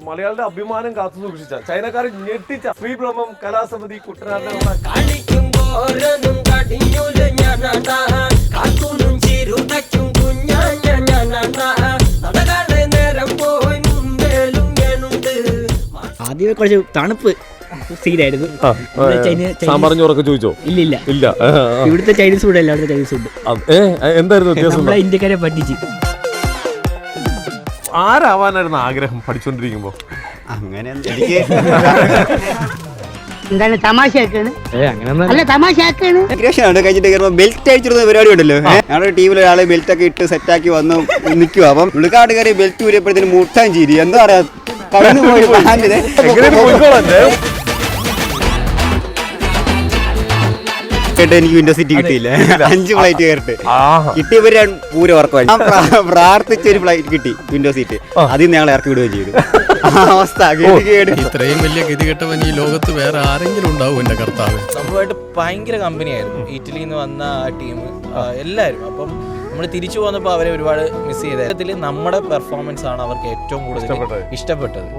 മലയാളിയുടെ അഭിമാനം കാത്തു സൂക്ഷിച്ച ചൈനക്കാരെ ഞെട്ടിച്ച ശ്രീബ്രഹ്മം കലാസമിതി കുട്ടനാടിനെ ആദ്യമേ കുറച്ച് തണുപ്പ് സീനായിരുന്നു. സാമ്പാറും ചോറൊക്കെ ചോദിച്ചോ? ഇല്ല. ഇവിടുത്തെ ചൈനീസ് ഫുഡ് അല്ല അവിടുത്തെ ചൈനീസ് ഫുഡ്. എന്തായിരുന്നു വ്യത്യാസം? നമ്മളെ ഇന്ത്യക്കാരെ പറ്റിച്ച്. ആരാവാനായിരുന്നു ആഗ്രഹം പഠിച്ചോണ്ടിരിക്കുമ്പോ? അങ്ങനെ എന്താണ് തമാശയാക്കാണ്? അല്ല തമാശയാക്കാണ്. കഴിഞ്ഞിട്ട് ബെൽറ്റ് അടിച്ചിരുന്ന പരിപാടി ഉണ്ടല്ലോ. ഞങ്ങളുടെ ടീമിൽ ഒരാളെ ബെൽറ്റ് ഒക്കെ ഇട്ട് സെറ്റാക്കി വന്ന് നിൽക്കുക. അപ്പം പുള്ളിക്കാട് കയറി ബെൽറ്റ് ഊരിയപ്പോഴത്തേന് മുട്ടാൻ ചിരി. എന്താ പറയാ, കടന്നു പോയി എനിക്ക് വിൻഡോ സീറ്റ് കിട്ടിയില്ല. 5 ഫ്ലൈറ്റ് കയറിട്ട് കിട്ടിയവര് പൂര ഉറക്കമായി. പ്രാർത്ഥിച്ചൊരു ഫ്ലൈറ്റ് കിട്ടി വിൻഡോ സീറ്റ്. അതിൽ ഞങ്ങൾ ഇറക്കി വിടുകയും ചെയ്തു. അവസ്ഥ ഇത്രയും വലിയ ഗതികെട്ടവൻ ഈ ലോകത്ത് വേറെ ആരെങ്കിലും ഉണ്ടാവും എന്റെ കർത്താവ്. സംഭവമായിട്ട് ഭയങ്കര കമ്പനിയായിരുന്നു. ഇറ്റലിയിൽ നിന്ന് വന്ന ആ ടീം എല്ലാവരും. അപ്പം നമ്മൾ തിരിച്ചു പോന്നപ്പോൾ അവരെ ഒരുപാട് മിസ് ചെയ്തതിൽ നമ്മുടെ പെർഫോമൻസ് ആണ് അവർക്ക് ഏറ്റവും കൂടുതൽ ഇഷ്ടപ്പെട്ടത്.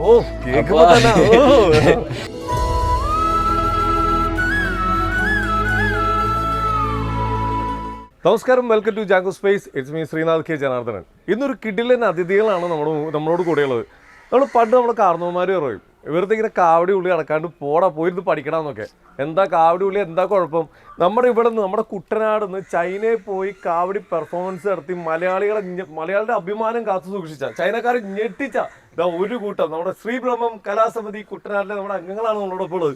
നമസ്കാരം, welcome to Jango space. It's me Sreenath K Janardhanan. ഇന്നൊരു കിടിലൻ അതിഥികളാണ് നമ്മളോട് കൂടെയുള്ളത്. പണ്ട് നമ്മൾ കാർന്നവന്മാർ പറയും, വെറുതെ ഇങ്ങനെ കാവടി ഉള്ളി അടക്കാണ്ട് പോയിരുന്ന് പഠിക്കണമെന്നൊക്കെ. എന്താ കാവടി ഉള്ളി, എന്താ കുഴപ്പം? നമ്മുടെ ഇവിടെ നിന്ന്, നമ്മുടെ കുട്ടനാട് നിന്ന് ചൈനയിൽ പോയി കാവടി പെർഫോമൻസ് നടത്തി മലയാളിയുടെ അഭിമാനം കാത്തു സൂക്ഷിച്ച ചൈനക്കാരെ ഞെട്ടിച്ച ഒരു കൂട്ടം നമ്മുടെ ശ്രീബ്രഹ്മം കലാസമിതി കുട്ടനാട്ടിലെ നമ്മുടെ അംഗങ്ങളാണ് നമ്മളോടൊപ്പം ഉള്ളത്.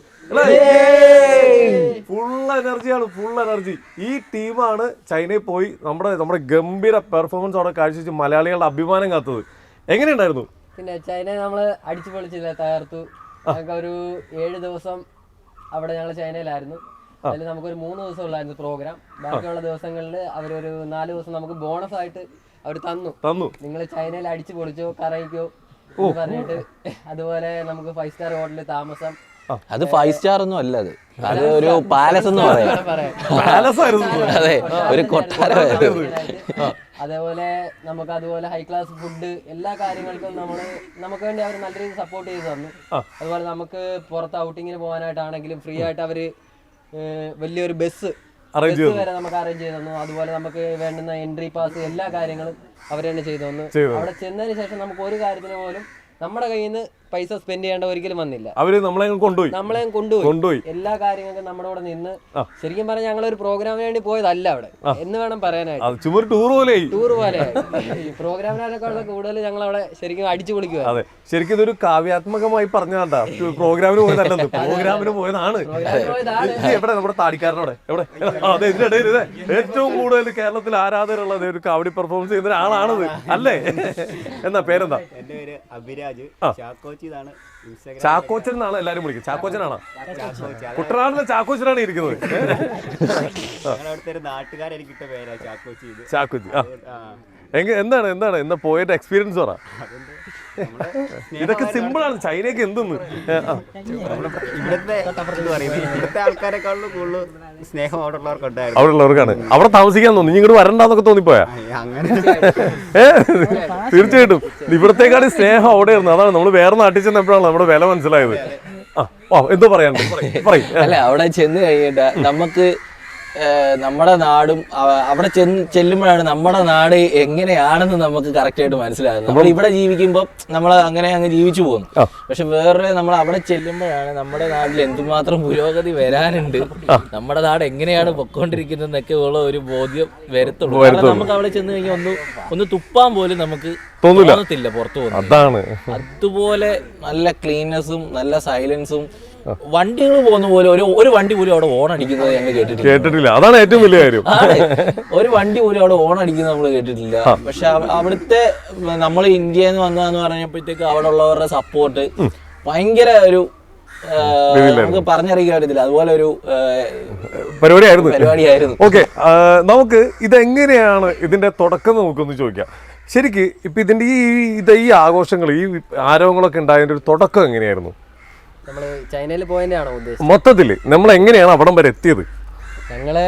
Full energy. ഈ ടീമാണ് ചൈനയിൽ പോയി നമ്മുടെ ഗംഭീര പെർഫോമൻസ് അവിടെ കാഴ്ചവെച്ച് മലയാളികളുടെ അഭിമാനം കാത്തത്. എങ്ങനെയുണ്ടായിരുന്നു? പിന്നെ ചൈനയെ നമ്മള് അടിച്ചു പൊളിച്ചില്ല, തകർത്തു. ഞങ്ങൾക്ക് ഒരു 7 ദിവസം അവിടെ ഞങ്ങൾ ചൈനയിലായിരുന്നു. അതിൽ നമുക്കൊരു 3 ദിവസം ഉള്ളായിരുന്നു പ്രോഗ്രാം. ബാക്കിയുള്ള ദിവസങ്ങളിൽ അവരൊരു 4 ദിവസം നമുക്ക് ബോണസ് ആയിട്ട് അവർ തന്നു. നിങ്ങൾ ചൈനയിൽ അടിച്ചു പൊളിച്ചോ, കറയിക്കോ പറഞ്ഞിട്ട്. അതുപോലെ നമുക്ക് 5 സ്റ്റാർ ഹോട്ടലിൽ താമസം. അത് 5 സ്റ്റാർ ഒന്നും അല്ല, അത് ഒരു പാലസ് എന്ന് പറയാം. അതെ, ഒരു കൊട്ടാരമായിരുന്നു. അതേപോലെ നമുക്ക് അതുപോലെ ഹൈ ക്ലാസ് ഫുഡ്, എല്ലാ കാര്യങ്ങൾക്കും നമുക്ക് വേണ്ടി അവർ നല്ല രീതിയിൽ സപ്പോർട്ട് ചെയ്ത് തന്നു. അതുപോലെ നമുക്ക് പുറത്ത് ഔട്ടിങ്ങിന് പോകാനായിട്ടാണെങ്കിലും ഫ്രീ ആയിട്ട് അവര് വലിയൊരു ബസ് വരെ നമുക്ക് അറേഞ്ച് ചെയ്ത് തന്നു. അതുപോലെ നമുക്ക് വേണ്ടുന്ന എൻട്രി പാസ്, എല്ലാ കാര്യങ്ങളും അവർ തന്നെ ചെയ്തു തന്നു. അവിടെ ചെന്നതിന് ശേഷം നമുക്ക് ഒരു കാര്യത്തിന് പോലും നമ്മുടെ കയ്യിൽ നിന്ന് പൈസ സ്പെൻഡ് ചെയ്യേണ്ട ഒരിക്കലും വന്നില്ല. അവര് നമ്മളെ കൊണ്ടുപോയി എല്ലാ കാര്യങ്ങൾക്കും നമ്മുടെ കൂടെ നിന്ന്. ശരിക്കും പറഞ്ഞാൽ ഞങ്ങളൊരു പ്രോഗ്രാമിന് വേണ്ടി പോയതല്ല അവിടെ എന്ന് വേണം പറയാനായിട്ട്. ടൂർ പോലെ പ്രോഗ്രാമിനേക്കാളും കൂടുതൽ ഞങ്ങൾ അവിടെ ശരിക്കും അടിച്ചു പൊളിക്കുക. അതെ, ശരിക്കും ഇതൊരു കാവ്യാത്മകമായി പറഞ്ഞാ പ്രോഗ്രാമിന് പോയതല്ലത്, പ്രോഗ്രാമിന് പോയതാണ്. എവിടെ നമ്മുടെ താടിക്കാരനോടെ എവിടെ ഏറ്റവും കൂടുതൽ കേരളത്തിൽ ആരാധകരുള്ളത് ഒരു കാവടി പെർഫോമൻസ് ചെയ്യുന്ന ഒരാളാണത് അല്ലേ? എന്നാ പേരെന്താ? എന്റെ പേര് അഭിരാജ്. ചാക്കോച്ചൻ എന്നാണ് എല്ലാരും വിളിക്കുന്നത്. ചാക്കോച്ചനാണ്, കുട്ടനാട്ടിലെ ചാക്കോച്ചനാണ് ഇരിക്കുന്നത്. നാട്ടുകാരെ എനിക്കിട്ട പേരാ ചാക്കോച്ചി. എന്താണ് എന്നാ പോയിട്ട് എക്സ്പീരിയൻസ് പറ. ഇതൊക്കെ സിമ്പിൾ ആണ്. ചൈനയൊക്കെ എന്തെന്ന് ഇവിടുത്തെ ആൾക്കാരെക്കാളും കൂടുതൽ സ്നേഹം അവിടെയുള്ളവർക്കാണ്. അവിടെ താമസിക്കാൻ തോന്നി, ഇങ്ങോട്ട് വരണ്ടെന്നൊക്കെ തോന്നിപ്പോയാ? തീർച്ചയായിട്ടും ഇവിടത്തേക്കാട് സ്നേഹം അവിടെയായിരുന്നു. അതാണ് നമ്മൾ വേറെ നാട്ടിൽ ചെന്നപ്പോഴാണ് നമ്മുടെ വില മനസ്സിലായത്. എന്തോ പറയാനുണ്ട്, പറയും. അല്ല, അവിടെ ചെന്ന് കഴിഞ്ഞിട്ട് നമുക്ക് നമ്മുടെ നാടും അവിടെ ചെല്ലുമ്പോഴാണ് നമ്മുടെ നാട് എങ്ങനെയാണെന്ന് നമുക്ക് കറക്റ്റ് ആയിട്ട് മനസ്സിലാകുന്നത്. നമ്മൾ ഇവിടെ ജീവിക്കുമ്പോൾ നമ്മൾ അങ്ങനെ അങ്ങ് ജീവിച്ചു പോകുന്നു. പക്ഷെ വേറെ നമ്മൾ അവിടെ ചെല്ലുമ്പോഴാണ് നമ്മുടെ നാട്ടിൽ എന്തുമാത്രം പുരോഗതി വരാനുണ്ട്, നമ്മുടെ നാട് എങ്ങനെയാണ് പൊക്കോണ്ടിരിക്കുന്നതെന്നൊക്കെ ഉള്ള ഒരു ബോധ്യം വരത്തുള്ളൂ. നമുക്ക് അവിടെ ചെന്ന് കഴിഞ്ഞാൽ ഒന്ന് തുപ്പാൻ പോലും നമുക്ക് തോന്നത്തില്ല പുറത്തു പോകുന്നത്. അതുപോലെ നല്ല ക്ലീൻനെസ്സും നല്ല സൈലൻസും. വണ്ടികൾ പോകുന്ന പോലെ ഒരു വണ്ടി പോലും അവിടെ ഓൺ അടിക്കുന്നത് ഞങ്ങൾ കേട്ടിട്ടില്ല. അതാണ് ഏറ്റവും വലിയ കാര്യം. ഒരു വണ്ടി പോലും അവിടെ ഓൺ അടിക്കുന്നത് നമ്മൾ കേട്ടിട്ടില്ല. പക്ഷെ അവിടുത്തെ നമ്മൾ ഇന്ത്യയിൽ നിന്ന് വന്നതെന്ന് പറഞ്ഞപ്പോഴത്തേക്ക് അവിടെ ഉള്ളവരുടെ സപ്പോർട്ട് ഭയങ്കര ഒരു നമുക്ക് പറഞ്ഞറിയിക്കാൻ പറ്റത്തില്ല. അതുപോലെ ഒരു പരിപാടിയായിരുന്നു. ഓക്കെ, നമുക്ക് ഇതെങ്ങനെയാണ് ഇതിന്റെ തുടക്കം നമുക്കൊന്ന് ചോദിക്കാം. ശരിക്ക് ഇപ്പൊ ഇതിന്റെ ഈ ആഘോഷങ്ങൾ, ഈ ആരവങ്ങളൊക്കെ ഉണ്ടായതിന്റെ ഒരു തുടക്കം എങ്ങനെയായിരുന്നു? നമ്മള് ചൈനയിൽ പോയതിന്റെയാണോ ഉദ്ദേശം? മൊത്തത്തില് നമ്മൾ എങ്ങനെയാണ് അവിടം വരെ എത്തിയത്? ഞങ്ങള്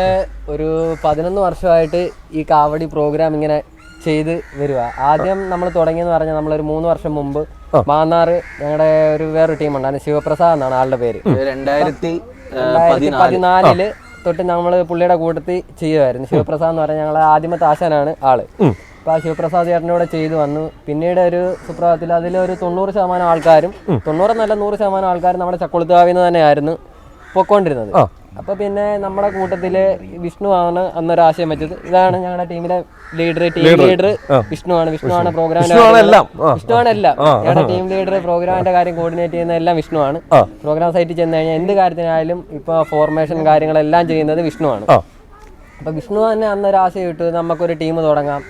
ഒരു 11 വർഷമായിട്ട് ഈ കാവടി പ്രോഗ്രാം ഇങ്ങനെ ചെയ്ത് വരിക. ആദ്യം നമ്മൾ തുടങ്ങിയെന്ന് പറഞ്ഞാൽ നമ്മളൊരു 3 വർഷം മുമ്പ് മാന്നാറ് ഞങ്ങളുടെ ഒരു വേറൊരു ടീമുണ്ടായിരുന്നു, ശിവപ്രസാദ് എന്നാണ് ആളുടെ പേര്. 2014 തൊട്ട് നമ്മൾ പുള്ളിയുടെ കൂട്ടത്തിൽ ചെയ്യുമായിരുന്നു. ശിവപ്രസാദ് എന്ന് പറഞ്ഞാൽ ഞങ്ങളെ ആദ്യമത്തെ ആശാനാണ് ആള്. അപ്പോൾ ആ ശിവപ്രസാദ് ചേട്ടനോടെ ചെയ്തു വന്നു. പിന്നീട് ഒരു സുപ്രഭാതത്തിൽ അതിലൊരു 90% ആൾക്കാരും 100% ആൾക്കാരും നമ്മുടെ ചക്കുളത്തുകാവിൽ നിന്ന് തന്നെയായിരുന്നു പൊക്കോണ്ടിരുന്നത്. അപ്പോൾ പിന്നെ നമ്മുടെ കൂട്ടത്തില് വിഷ്ണു ആണ് അന്നൊരാശയം വെച്ചത്. ഇതാണ് ഞങ്ങളുടെ ടീമിലെ ടീം ലീഡർ വിഷ്ണുവാണ് പ്രോഗ്രാമിന്റെ വിഷ്ണുവാണ് എല്ലാം. ഞങ്ങളുടെ ടീം ലീഡർ പ്രോഗ്രാമിന്റെ കാര്യം കോർഡിനേറ്റ് ചെയ്യുന്ന എല്ലാം വിഷ്ണുവാണ്. പ്രോഗ്രാം സൈറ്റിൽ ചെന്ന് കഴിഞ്ഞാൽ എന്ത് കാര്യത്തിനായാലും ഇപ്പൊ ഫോർമേഷൻ കാര്യങ്ങളെല്ലാം ചെയ്യുന്നത് വിഷ്ണുവാണ്. അപ്പൊ വിഷ്ണു തന്നെ അന്നൊരാശയം ഇട്ടു, നമുക്കൊരു ടീം തുടങ്ങാം,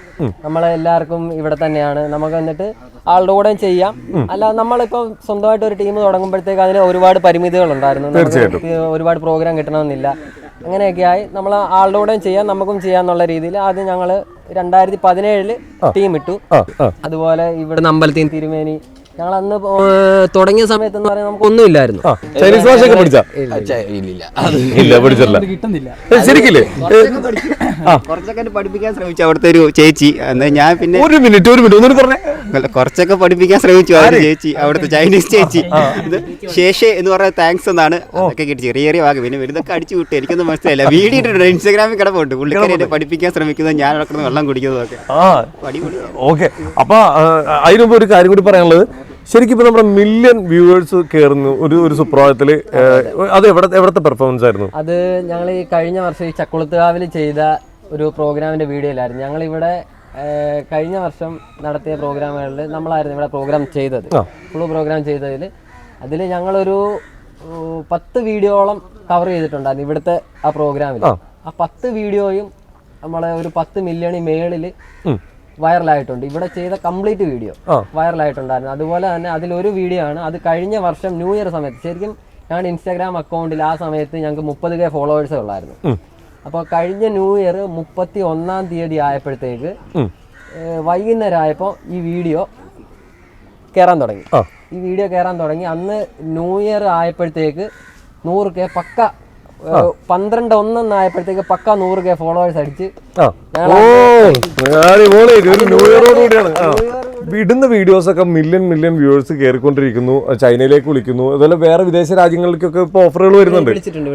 നമ്മളെല്ലാവർക്കും ഇവിടെ തന്നെയാണ്, നമുക്ക് എന്നിട്ട് ആളുടെ കൂടെ ചെയ്യാം. അല്ലാതെ നമ്മളിപ്പോ സ്വന്തമായിട്ട് ഒരു ടീം തുടങ്ങുമ്പോഴത്തേക്ക് അതിന് ഒരുപാട് പരിമിതികൾ ഉണ്ടായിരുന്നു. ഒരുപാട് പ്രോഗ്രാം കിട്ടണമെന്നില്ല. അങ്ങനെയൊക്കെയായി നമ്മൾ ആളുടെ കൂടെയും ചെയ്യാം, നമുക്കും ചെയ്യാന്നുള്ള രീതിയിൽ ആദ്യം ഞങ്ങൾ 2017 ടീം ഇട്ടു. അതുപോലെ ഇവിടെ അമ്പലത്തിൽ തിരുമേനി ഞങ്ങൾ അന്ന് തുടങ്ങിയ സമയത്ത് എന്ന് പറയാൻ നമുക്ക് ഒന്നും ഇല്ലായിരുന്നു. ചൈനീസ് ഭാഷയൊക്കെ പഠിച്ചാ? ഇല്ല, പഠിച്ചില്ല. ശരിക്കില്ലേ? കുറച്ചൊക്കെ പഠിപ്പിക്കാൻ ശ്രമിച്ചു അവിടുത്തെ ഒരു ചേച്ചി. ഞാൻ പിന്നെ ഒരു മിനിറ്റ് ഒന്നും പറഞ്ഞേ. കുറച്ചൊക്കെ പഠിപ്പിക്കാൻ ശ്രമിച്ചു ആ ചേച്ചി, അവിടുത്തെ ചൈനീസ് ചേച്ചി. ശേഷേ എന്ന് പറഞ്ഞാൽ താങ്ക്സ് എന്നാണ്. അതൊക്കെ കിട്ടി ചെറിയ ചെറിയ ഭാഗം. പിന്നെ ഇവരിതൊക്കെ അടിച്ചു വിട്ടു, എനിക്കൊന്നും മനസ്സിലായില്ല. വീഡിയോ ഇട്ടിട്ടുണ്ട്, ഇൻസ്റ്റാഗ്രാമിൽ കിടപ്പുണ്ട്. പുള്ളിക്കാരി എന്നെ പഠിപ്പിക്കാൻ ശ്രമിക്കുന്നത്, ഞാൻ നടക്കുന്നത് വെള്ളം കുടിക്കുന്നതൊക്കെ. ഓക്കെ. അപ്പൊ അതിനുമ്പ് ഒരു കാര്യം കൂടി പറയാനുള്ളത്, ശരിക്കും ഇപ്പൊ നമ്മുടെ മില്യൺ വ്യൂവേഴ്സ് കയറുന്നു ഒരു സുപ്രഭാതത്തില്. അത് എവിടത്തെ പെർഫോമൻസ് ആയിരുന്നു? അത് ഞങ്ങൾ ഈ കഴിഞ്ഞ വർഷം ഈ ചക്കുളത്തുകാവിൽ ചെയ്ത ഒരു പ്രോഗ്രാമിന്റെ വീഡിയോയിലായിരുന്നു. ഞങ്ങളിവിടെ കഴിഞ്ഞ വർഷം നടത്തിയ പ്രോഗ്രാമുകളിൽ നമ്മളായിരുന്നു ഇവിടെ പ്രോഗ്രാം ചെയ്തത്. ഫുൾ പ്രോഗ്രാം ചെയ്തതിൽ അതിൽ ഞങ്ങളൊരു 10 വീഡിയോളം കവർ ചെയ്തിട്ടുണ്ടായിരുന്നു ഇവിടുത്തെ ആ പ്രോഗ്രാമിൽ. ആ 10 വീഡിയോയും നമ്മളെ ഒരു 10 മില്യണിൽ മേളിൽ വൈറലായിട്ടുണ്ട്. ഇവിടെ ചെയ്ത കംപ്ലീറ്റ് വീഡിയോ വൈറലായിട്ടുണ്ടായിരുന്നു. അതുപോലെ തന്നെ അതിലൊരു വീഡിയോ ആണ്, അത് കഴിഞ്ഞ വർഷം ന്യൂ ഇയർ സമയത്ത്, ശരിക്കും ഞങ്ങളുടെ ഇൻസ്റ്റാഗ്രാം അക്കൗണ്ടിൽ ആ സമയത്ത് ഞങ്ങൾക്ക് 30K ഫോളോവേഴ്സേ ഉള്ളായിരുന്നു. അപ്പോൾ കഴിഞ്ഞ ന്യൂ ഇയർ 31-ാം തീയതി ആയപ്പോഴത്തേക്ക് വൈകുന്നേരം ആയപ്പോൾ ഈ വീഡിയോ കയറാൻ തുടങ്ങി. അന്ന് ന്യൂ ഇയർ ആയപ്പോഴത്തേക്ക് 100K പക്ക 12/1 ആയപ്പോഴത്തേക്ക് പക്ക 100K ഫോളോവേഴ്സ് അടിച്ച് വിടുന്ന വീഡിയോസ് ഒക്കെ മില്യൺ വ്യൂവേഴ്സ് കയറിക്കൊണ്ടിരിക്കുന്നു. ചൈനയിലേക്ക് വിളിക്കുന്നു, അതുപോലെ വേറെ വിദേശ രാജ്യങ്ങളിലേക്കൊക്കെ ഇപ്പൊ ഓഫറുകൾ വരുന്നുണ്ട്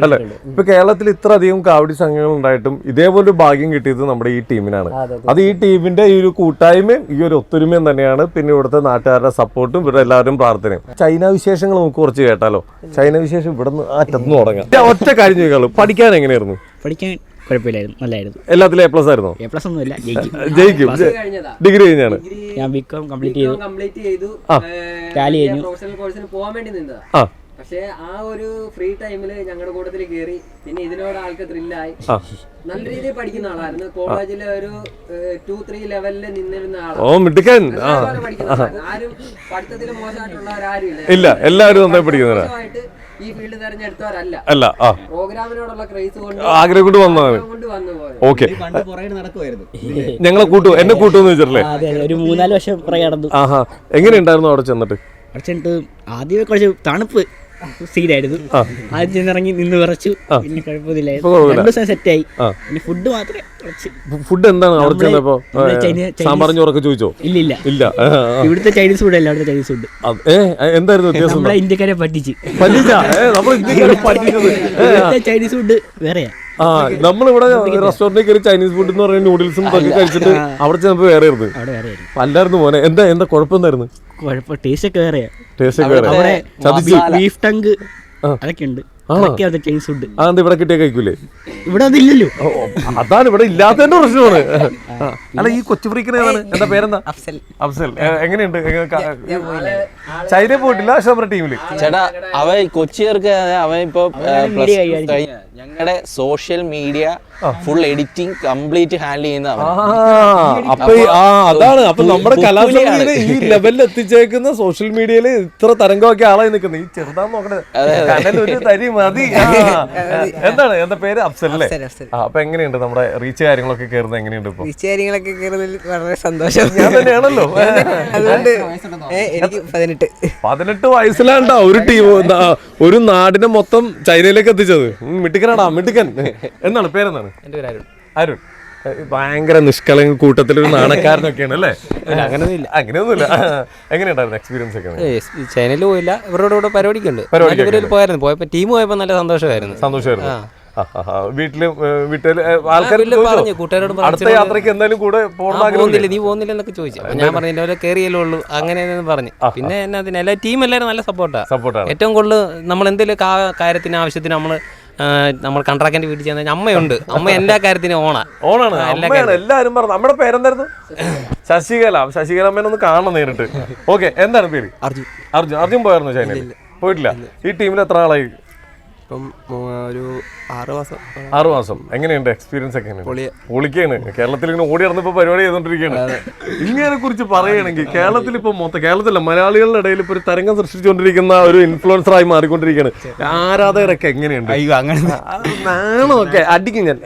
അല്ലെ? ഇപ്പൊ കേരളത്തിൽ ഇത്ര അധികം കാവടി സംഘങ്ങൾ ഉണ്ടായിട്ടും ഇതേപോലെ ഭാഗ്യം കിട്ടിയത് നമ്മുടെ ഈ ടീമിനാണ്. അത് ഈ ടീമിന്റെ ഈ ഒരു കൂട്ടായ്മയും ഈ ഒരു ഒത്തൊരുമയും തന്നെയാണ്. പിന്നെ ഇവിടുത്തെ നാട്ടുകാരുടെ സപ്പോർട്ടും ഇവിടെ എല്ലാവരും പ്രാർത്ഥനയും. ചൈന വിശേഷങ്ങൾ നമുക്ക് കുറച്ച് കേട്ടാലോ? ചൈന വിശേഷം ഇവിടെ നിന്ന് ആറ്റന്ന് തുടങ്ങാം. ഒറ്റ കാര്യം ചോദിക്കാളൂ, പഠിക്കാൻ എങ്ങനെയായിരുന്നു? പഠിക്കാൻ കുഴപ്പമില്ലായിരുന്നു, നല്ലായിരുന്നു. എല്ലാത്തിലും A+ ആയിരുന്നോ? A+ ഒന്നുമില്ല, ജയിക്കും. ഡിഗ്രി കഴിഞ്ഞാണ്. ഞാൻ ബികോം കംപ്ലീറ്റ് ചെയ്തു. ടാലി കഴിഞ്ഞു. പ്രൊഫഷണൽ കോഴ്സിന് പോകാൻ വേണ്ടി നിന്നതാ. പക്ഷേ ആ ഒരു ഫ്രീ ടൈമില് ഞങ്ങളുടെ കൂട്ടത്തിൽ കയറി. പിന്നെ ഇതിനോട് ആൾക്ക് ത്രില്ലായി. നല്ല രീതിയിൽ പഠിക്കുന്ന ആളായിരുന്നു. കോളേജിലെ ഒരു 2-3 ലെവലില് നിന്നിരുന്ന ആളാണ്. ആരും പഠിത്തത്തിൽ മോശമായിട്ടുള്ളവരാരും ഇല്ല. എല്ലാവരും നന്നായി പഠിക്കുന്നവരാ. ഈ ഫീൽഡ് തെരഞ്ഞെടുത്തവരല്ല. പ്രോഗ്രാമിനോടുള്ള ക്രേസ് കൊണ്ട് ആഗ്രഹം കൊണ്ട് വന്നതാണ്. ഓക്കെ, ഞങ്ങളെ എന്നെ കൂട്ടുമെന്ന് വെച്ചിട്ടല്ലേ? ഒരു 3-4 വർഷം പുറകെ നടന്നു. എങ്ങനെയുണ്ടായിരുന്നു അവിടെ ചെന്നിട്ട്? ആദ്യമേ കുറച്ച് തണുപ്പ് സീനായിരുന്നു. ആദ്യം ചെന്നിറങ്ങി നിന്ന് വിറച്ചു. പിന്നെ കുഴപ്പമൊന്നുമില്ലായിരുന്നു, 2 ദിവസം സെറ്റായി. പിന്നെ ഫുഡ് മാത്രമേ ഫുഡ് എന്താണ് അവിടെ ചെന്നപ്പോ? സാമ്പാറും ചോറൊക്കെ ചോദിച്ചോ? ഇല്ല. ഇവിടുത്തെ ചൈനീസ് ഫുഡ് അല്ല, അവിടുത്തെ ചൈനീസ് ഫുഡ്. എന്തായിരുന്നു വ്യത്യാസം? നമ്മളെ ഇന്ത്യക്കാരെ പറ്റിച്ച്. ചൈനീസ് ഫുഡ് വേറെയാ. നമ്മളിവിടെ റെസ്റ്റോറന്റിൽ കയറി ചൈനീസ് ഫുഡ് എന്ന് പറയുന്ന നൂഡിൽസും ഒക്കെ കഴിച്ചിട്ട് അവിടെ ചെന്നപ്പോ വേറെ ആയിരുന്നു. അല്ലായിരുന്നു മോനെ? എന്താ കുഴപ്പം എന്തായിരുന്നു? ടേസ്റ്റ് ഒക്കെ വേറെയാ. ബീഫ് ടങ്ക് അതൊക്കെ ഉണ്ട്. ചൈനീസ് ഫുഡ് ഇവിടെ കിട്ടിയ കഴിക്കൂലേ? ഇവിടെ അതില്ലല്ലോ. അതാണ് ഇവിടെ ഇല്ലാത്തതിന്റെ പ്രശ്നമാണ്. അല്ല, ഈ കൊച്ചു ഫ്രീക്കനാണ്. എന്താ പേരെന്താ? അഫ്സൽ. എങ്ങനെയുണ്ട്? ചൈന പോയിട്ടില്ല, പക്ഷെ നമ്മുടെ ടീമില് ചേട്ടാ അവൻ കൊച്ചിയർക്ക് അവൻ ഇപ്പൊ ഞങ്ങളുടെ social media full editing complete handle ചെയ്യുന്ന അതാണ്. അപ്പൊ നമ്മുടെ കലാസമിതിയില് ഈ ലെവലിൽ എത്തിച്ചേക്കുന്ന സോഷ്യൽ മീഡിയയില് ഇത്ര തരംഗമൊക്കെ ആളായി നിൽക്കുന്നത് ഈ ചെറുതാന്ന് നോക്കണേ. ഒരു തരി മതി. എന്താണ് എന്താ പേര്? അഫ്സൽ അല്ലേ? അപ്പൊ എങ്ങനെയുണ്ട് നമ്മുടെ റീച്ച് കാര്യങ്ങളൊക്കെ കയറുന്നത്? എങ്ങനെയുണ്ട് ഇപ്പൊ? റീച്ച് കാര്യങ്ങളൊക്കെ കയറുന്നതിൽ വളരെ സന്തോഷം. ഞാൻ തന്നെയാണല്ലോ. അതുകൊണ്ട് എനിക്ക് 18 വയസ്സിലാണ്ടാ ഒരു ടീം ഒരു നാടിനെ മൊത്തം ചൈനയിലേക്ക് എത്തിച്ചത്. മിടുക്കനാടാ, മിടുക്കൻ. എന്താണ് പേരെന്താണ്? എന്റെ പേര് അരുൺ. അരുൺ. ഭയങ്കര നിഷ്കളങ്ക കൂട്ടത്തിലൊരു നാണക്കാരനൊക്കെയാണ് അല്ലേ? അങ്ങനെയൊന്നുമില്ല. എങ്ങനെയുണ്ടായിരുന്നു എക്സ്പീരിയൻസ് ഒക്കെ? ചൈനയിൽ പോയില്ല, ഇവരുടെ കൂടെ പരിപാടിക്കുണ്ട്. പോയായിരുന്നു, പോയപ്പോ ടീം പോയപ്പോ നല്ല സന്തോഷമായിരുന്നു. വീട്ടില് ആൾക്കാർ കൂട്ടുകാരോട് അടുത്ത യാത്രക്ക് എന്തായാലും കൂടെ പോകുന്നില്ല, നീ പോകുന്നില്ല എന്നൊക്കെ ചോദിച്ചു. ഞാൻ പറഞ്ഞു ഇന്നലെ കയറിയല്ലേ ഉള്ളൂ അങ്ങനെയെന്ന് പറഞ്ഞു. പിന്നെ എന്നാ എല്ലാ ടീം എല്ലാവരും നല്ല സപ്പോർട്ടാണ്. ഏറ്റവും കൂടുതൽ നമ്മൾ എന്തെങ്കിലും കാര്യത്തിന് ആവശ്യത്തിന് നമ്മൾ കൺട്രാക്ടറിന്റെ വീട്ടിൽ ചെന്നാൽ അമ്മയുണ്ട്. അമ്മ എല്ലാ കാര്യത്തിനും ഓണാണ് എല്ലാവരും പറഞ്ഞു. നമ്മുടെ പേരെന്തായിരുന്നു? ശശികല അമ്മേനൊന്ന് കാണണം നേരിട്ട്. ഓക്കെ, എന്താണ് പേര്? അർജുൻ പോയായിരുന്നു ചൈനയിൽ? പോയിട്ടില്ല. ഈ ടീമിൽ എത്ര ആളായി? ഇപ്പം ഒരു 6 മാസം. എങ്ങനെയുണ്ട് എക്സ്പീരിയൻസ് ഒക്കെ? പൊളിക്കാണ്. കേരളത്തിൽ ഇങ്ങനെ ഓടി നടന്നിപ്പോ പരിപാടി ചെയ്തോണ്ടിരിക്കുകയാണ്. ഇങ്ങനെ കുറിച്ച് പറയുകയാണെങ്കിൽ കേരളത്തിൽ ഇപ്പൊ കേരളത്തിലല്ല, മലയാളികളുടെ ഇടയിൽ ഇപ്പൊ ഒരു തരംഗം സൃഷ്ടിച്ചുകൊണ്ടിരിക്കുന്ന ഒരു ഇൻഫ്ലുവൻസറായി മാറിക്കൊണ്ടിരിക്കുകയാണ്. ആരാധകരൊക്കെ എങ്ങനെയുണ്ട്? അയ്യോ അങ്ങനെ നാണമൊക്കെ അടിക്കും ഞാൻ.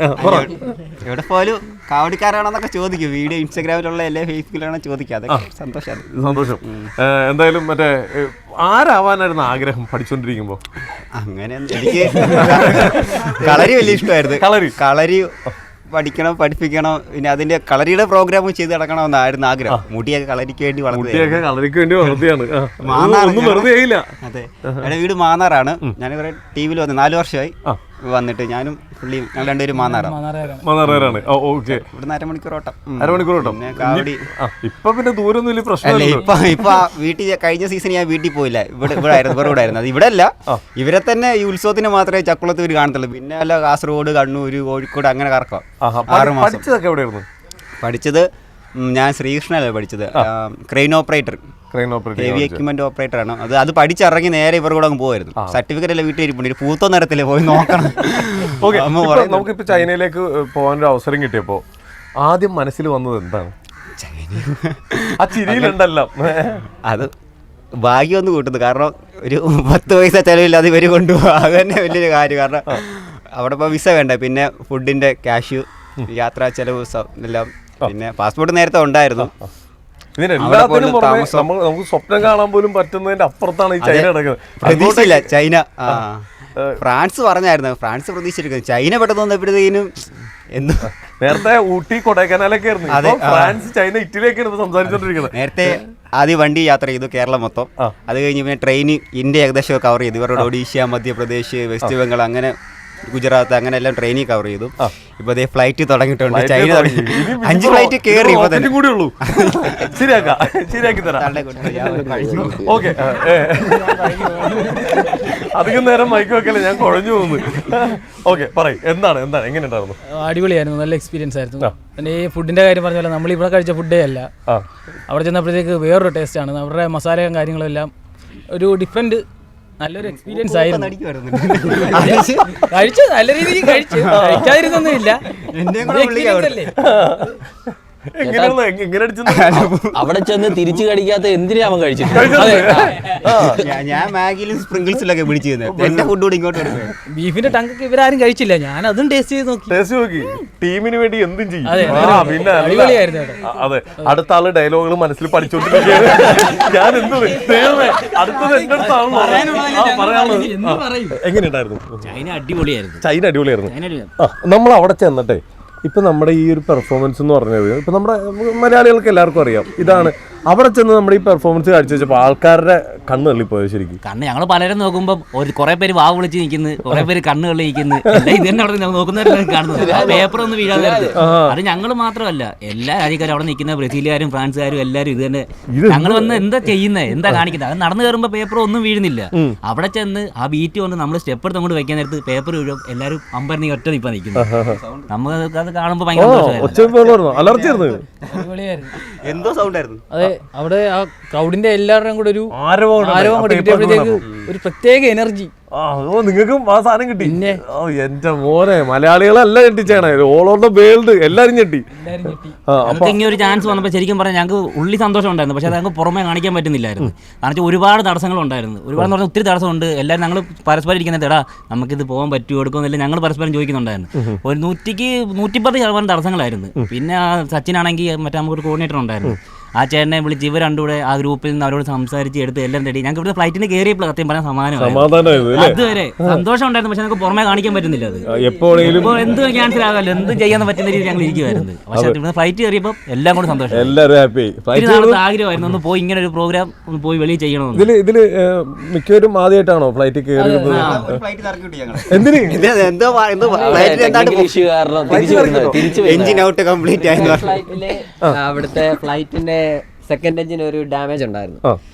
എവിടെ പോലും കാവടിക്കാരാണെന്നൊക്കെ ചോദിക്കും. വീഡിയോ ഇൻസ്റ്റാഗ്രാമിലുള്ള എല്ലാ ഫേസ്ബുക്കിലാണോ ചോദിക്കുക. അതൊക്കെ സന്തോഷം. എന്തായാലും മറ്റേ ആരാവാനായിരുന്നു ആഗ്രഹം പഠിച്ചോണ്ടിരിക്കുമ്പോ? അങ്ങനെ എനിക്ക് കളരി വലിയ ഇഷ്ടമായിരുന്നു. കളരി പഠിക്കണം, പഠിപ്പിക്കണം. പിന്നെ അതിന്റെ കളരിയുടെ പ്രോഗ്രാം ചെയ്ത് നടക്കണമെന്നായിരുന്നു ആഗ്രഹം. മുടിയൊക്കെ കളരിക്ക് വേണ്ടി വളർത്തിയാണ്. അതെ, എന്റെ വീട് മാന്നാറാണ്. ഞാനിവിടെ ടി വിയിൽ വന്ന് 4 വർഷമായി വന്നിട്ട്. ഞാനും പുള്ളിയും ഞങ്ങൾ രണ്ടുപേരും മാന്നാറാണ്. ഇവിടുന്ന് അരമണിക്കൂർ ഓട്ടം. പിന്നെ കാവടി ഇപ്പൊ പിന്നെ ദൂരൊന്നും പ്രശ്നമല്ല. ഇപ്പൊ വീട്ടിൽ കഴിഞ്ഞ സീസൺ ഞാൻ വീട്ടിൽ പോയില്ല. ഇവിടെ ആയിരുന്നു. അത് ഇവിടെ അല്ല, ഇവരെ തന്നെ ഈ ഉത്സവത്തിന് മാത്രമേ ചക്കുളത്ത് ഇവർ കാണത്തുള്ളൂ. പിന്നെ അല്ല കാസർഗോഡ്, കണ്ണൂർ, കോഴിക്കോട് അങ്ങനെ കറക്കാം. 6 മാസം പഠിച്ചത് ഞാൻ ശ്രീകൃഷ്ണല്ലേ പഠിച്ചത്. Crane operator, heavy equipment operator ആണ്. അത് പഠിച്ചിറങ്ങി നേരെ ഇവർ കൂടെ അങ്ങ് പോയിരുന്നു. സർട്ടിഫിക്കറ്റ് എല്ലാം വീട്ടിൽ ഇരിപ്പുണ്ട്. പൂത്തോ നിരത്തില്ലേ പോയി നോക്കണം. നമുക്കിപ്പോ ചൈനയിലേക്ക് പോകാനൊരു അവസരം കിട്ടിയപ്പോ ആദ്യം മനസ്സിൽ വന്നത് എന്താണ്? ആ ചിരിയിലുണ്ടല്ലോ. അത് ഭാഗ്യം ഒന്ന് കൂട്ടുന്നു. കാരണം ഒരു 10 പൈസ ചെലവില്ലാതെ ഇവർ കൊണ്ടുപോകുക, അത് തന്നെ വലിയൊരു കാര്യം. കാരണം അവിടെ ഇപ്പോൾ വിസ വേണ്ട, പിന്നെ ഫുഡിന്റെ ക്യാഷ്, യാത്രാ ചെലവ് എല്ലാം. പിന്നെ പാസ്പോർട്ട് നേരത്തെ ഉണ്ടായിരുന്നു. ഇതിനെല്ലാത്തിനും നമുക്ക് സ്വപ്നം കാണാൻ പോലും പറ്റുന്നതിന്റെ അപ്പുറത്താണ് ഈ ചൈന നടക്കുന്നത്. പ്രതീക്ഷയില്ല ചൈന. ഫ്രാൻസ് പറഞ്ഞായിരുന്നു, ഫ്രാൻസ് പ്രതീക്ഷിച്ചിരിക്കുന്നത്. ചൈന പെട്ടെന്ന് വന്നപ്പോഴത്തേനും എന്ത് നേരത്തെ ഊട്ടി കൊടൈക്കനാലൊക്കെ ആയിരുന്നു. ഫ്രാൻസ്, ചൈന, ഇറ്റലിയൊക്കെയാണ് സംസാരിച്ചോണ്ടിരിക്കുന്നത്. നേരത്തെ ആദ്യം വണ്ടി യാത്ര ചെയ്തു കേരളം മൊത്തം. അത് കഴിഞ്ഞ് പിന്നെ ട്രെയിൻ ഇന്ത്യ ഏകദേശം കവർ ചെയ്തു. ഇവരുടെ ഒഡീഷ, മധ്യപ്രദേശ്, വെസ്റ്റ് ബംഗാൾ, അങ്ങനെ ഗുജറാത്ത്, അങ്ങനെ എല്ലാം ട്രെയിനിൽ കവർ ചെയ്തു. ഇപ്പൊ അതേ ഫ്ലൈറ്റ് തുടങ്ങിയിട്ടുണ്ട്. ചൈന 5 ഫ്ലൈറ്റ് കയറി. കൂടെ ഉള്ളൂ. ശരിയാക്കി തരാം. ഓക്കെ, അധികം നേരം മൈക്ക് വെക്കല്ലേ, ഞാൻ കുഴഞ്ഞു പോകുന്നു. ഓക്കെ, പറയും. എന്താണ് എങ്ങനെ ഉണ്ടായിരുന്നു? അടിപൊളിയായിരുന്നു, നല്ല എക്സ്പീരിയൻസ് ആയിരുന്നു. പിന്നെ ഈ ഫുഡിന്റെ കാര്യം പറഞ്ഞ പോലെ നമ്മൾ ഇവിടെ കഴിച്ച ഫുഡേ അല്ല, അവിടെ ചെന്നപ്പോഴത്തേക്ക് വേറൊരു ടേസ്റ്റ് ആണ്. അവരുടെ മസാലയും കാര്യങ്ങളും എല്ലാം ഒരു ഡിഫറെന്റ്, നല്ലൊരു എക്സ്പീരിയൻസ് ആയിരുന്നു. കഴിച്ചു, നല്ല രീതിയിൽ കഴിക്കാതിരുന്നൊന്നുമില്ല. അവിടെ ചെന്ന് തിരിച്ചു കടിക്കാത്ത എന്തിനാ അവൻ കഴിച്ചിട്ട്? ഞാൻ മാഗിയിലും സ്പ്രിങ്കിൾസിലൊക്കെ പിടിച്ചു എന്റെ ഫുഡ് കൂടി ഇങ്ങോട്ട്. ബീഫിന്റെ ടങ്കൊക്കെ ഇവരാരും കഴിച്ചില്ല, ഞാൻ അതും ടേസ്റ്റ് ചെയ്ത് നോക്കി. ടീമിന് വേണ്ടി എന്തും ചെയ്യും. പിന്നെ അതെ, അടുത്ത ആള് ഡയലോഗുകൾ മനസ്സിൽ പഠിച്ചോണ്ടിരിക്കുകയാണ്. ഞാൻ എന്ത് അടുത്തത് എന്റെ അടുത്താണല്ലോ. എങ്ങനെയുണ്ടായിരുന്നു? ചൈന അടിപൊളിയായിരുന്നു. ചൈന അടിപൊളിയായിരുന്നു. നമ്മൾ അവിടെ ചെന്നിട്ടെ ഇപ്പൊ നമ്മുടെ ഈ ഒരു പെർഫോമൻസ് എന്ന് പറഞ്ഞത് ഇപ്പൊ നമ്മുടെ മലയാളികൾക്ക് എല്ലാവർക്കും അറിയാം. ഇതാണ് അവിടെ ചെന്ന് നമ്മുടെ ഈ പെർഫോമൻസ് കാഴ്ചവെച്ചപ്പോൾ ആൾക്കാരുടെ കണ്ണ് തള്ളിപ്പോയത്. ശരിക്കും കണ്ണ് ഞങ്ങൾ പലരും നോക്കുമ്പോൾ കുറെ പേര് വാവ് വിളിച്ച് നിൽക്കുന്നു, കുറെ പേര് കണ്ണ് തള്ളി നിൽക്കുന്നു. ഇത് തന്നെ അവിടെ നോക്കുന്നവരെല്ലാം കാണുന്നത്. പേപ്പർ ഒന്നും വീഴാതെ അത് ഞങ്ങൾ മാത്രമല്ല, എല്ലാ രാജ്യക്കാരും അവിടെ നിൽക്കുന്ന ബ്രസീലുകാരും ഫ്രാൻസുകാരും എല്ലാവരും ഇത് തന്നെ. ഞങ്ങൾ വന്ന് എന്താ ചെയ്യുന്നത്, എന്താ കാണിക്കുന്നത്, അത് നടന്നു കയറുമ്പോൾ പേപ്പർ ഒന്നും വീഴുന്നില്ല. അവിടെ ചെന്ന് ആ ബീറ്റ് കൊണ്ട് നമ്മൾ സ്റ്റെപ്പ് എടുത്ത് അങ്ങോട്ട് വെക്കാൻ നേരത്ത് പേപ്പർ വീഴും. എല്ലാവരും അമ്പരനി ഒറ്റ നിൽപ്പാ നിൽക്കുന്നത്. നമുക്ക് അത് കാണുമ്പോൾ ഭയങ്കര എന്തോ സൗണ്ട് ആയിരുന്നു. അതെ, അവിടെ ആ ക്രൗഡിന്റെ എല്ലാവരുടെയും കൂടെ ഒരു ആരവം കൂടെ കിട്ടിയപ്പോഴത്തേക്ക് ഒരു പ്രത്യേക എനർജി. നിങ്ങൾക്കും ആ സാധനം കിട്ടി. എന്റെ മോനെ, മലയാളികളല്ല ഞെട്ടിച്ചാണ്, ഓൾ ഓവർ ദ വേൾഡ് എല്ലാരും ഞെട്ടി. നമുക്ക് ഇങ്ങനെ ഒരു ചാൻസ് വന്നപ്പോൾ ശരിക്കും പറഞ്ഞാൽ ഞങ്ങൾക്ക് ഉള്ളി സന്തോഷം ഉണ്ടായിരുന്നു. പക്ഷെ അത് ഞങ്ങൾക്ക് പുറമെ കാണിക്കാൻ പറ്റുന്നില്ലായിരുന്നു. കാരണം ഒരുപാട് തടസ്സങ്ങളുണ്ടായിരുന്നു. ഒരുപാട് പറഞ്ഞാൽ ഒത്തിരി തടസ്സമുണ്ട്. എല്ലാവരും ഞങ്ങൾ പരസ്പരം ഇരിക്കുന്നത്, എടാ നമുക്കിത് പോകാൻ പറ്റുമോ എടുക്കുമെന്നില്ല ഞങ്ങൾ പരസ്പരം ചോദിക്കുന്നുണ്ടായിരുന്നു. ഒരു 110% തടസ്സങ്ങളായിരുന്നു. പിന്നെ സച്ചിനാണെങ്കിൽ മറ്റേ നമുക്കൊരു കോർഡിനേറ്റർ ഉണ്ടായിരുന്നു. ആ ചേട്ടനെ വിളിച്ച് ഇവർ രണ്ടുകൂടെ ആ ഗ്രൂപ്പിൽ നിന്ന് അവരോട് സംസാരിച്ച് എടുത്ത് എല്ലാം തടി ഞങ്ങൾക്ക് ഇവിടെ ഫ്ലൈറ്റിന് കയറിയപ്പോൾ സത്യം പറഞ്ഞാൽ സമാധാനമായിരുന്നു. അതുവരെ സന്തോഷം ഉണ്ടായിരുന്നു, പക്ഷെ നമുക്ക് പുറമെ കാണിക്കാൻ പറ്റുന്നില്ല. അത് ഇപ്പോൾ എന്ത് ക്യാൻസൽ ആകാമല്ലോ, എന്തും ചെയ്യാൻ പറ്റുന്ന രീതിയിൽ ഞങ്ങൾ ഇരിക്കുമായിരുന്നു. പക്ഷെ ഇവിടെ ഫ്ലൈറ്റ് കയറിയപ്പോൾ എല്ലാം കൂടെ സന്തോഷം. എല്ലാവരും ഹാപ്പി. ആഗ്രഹമായിരുന്നു ഒന്ന് പോയി ഇങ്ങനെ ഒരു പ്രോഗ്രാം ഒന്ന് പോയി വെളിയിൽ ചെയ്യണമെന്ന്. ഇതില് മിക്കവരും ആദ്യമായിട്ടാണോ ഫ്ലൈറ്റ് കയറിയത്? എഞ്ചിൻ ഔട്ട് കംപ്ലീറ്റ് ആയിരുന്നു. അവിടുത്തെ ഫ്ലൈറ്റിന്റെ സെക്കൻഡ് എഞ്ചിന് ഒരു ഡാമേജ് ഉണ്ടായിരുന്നു.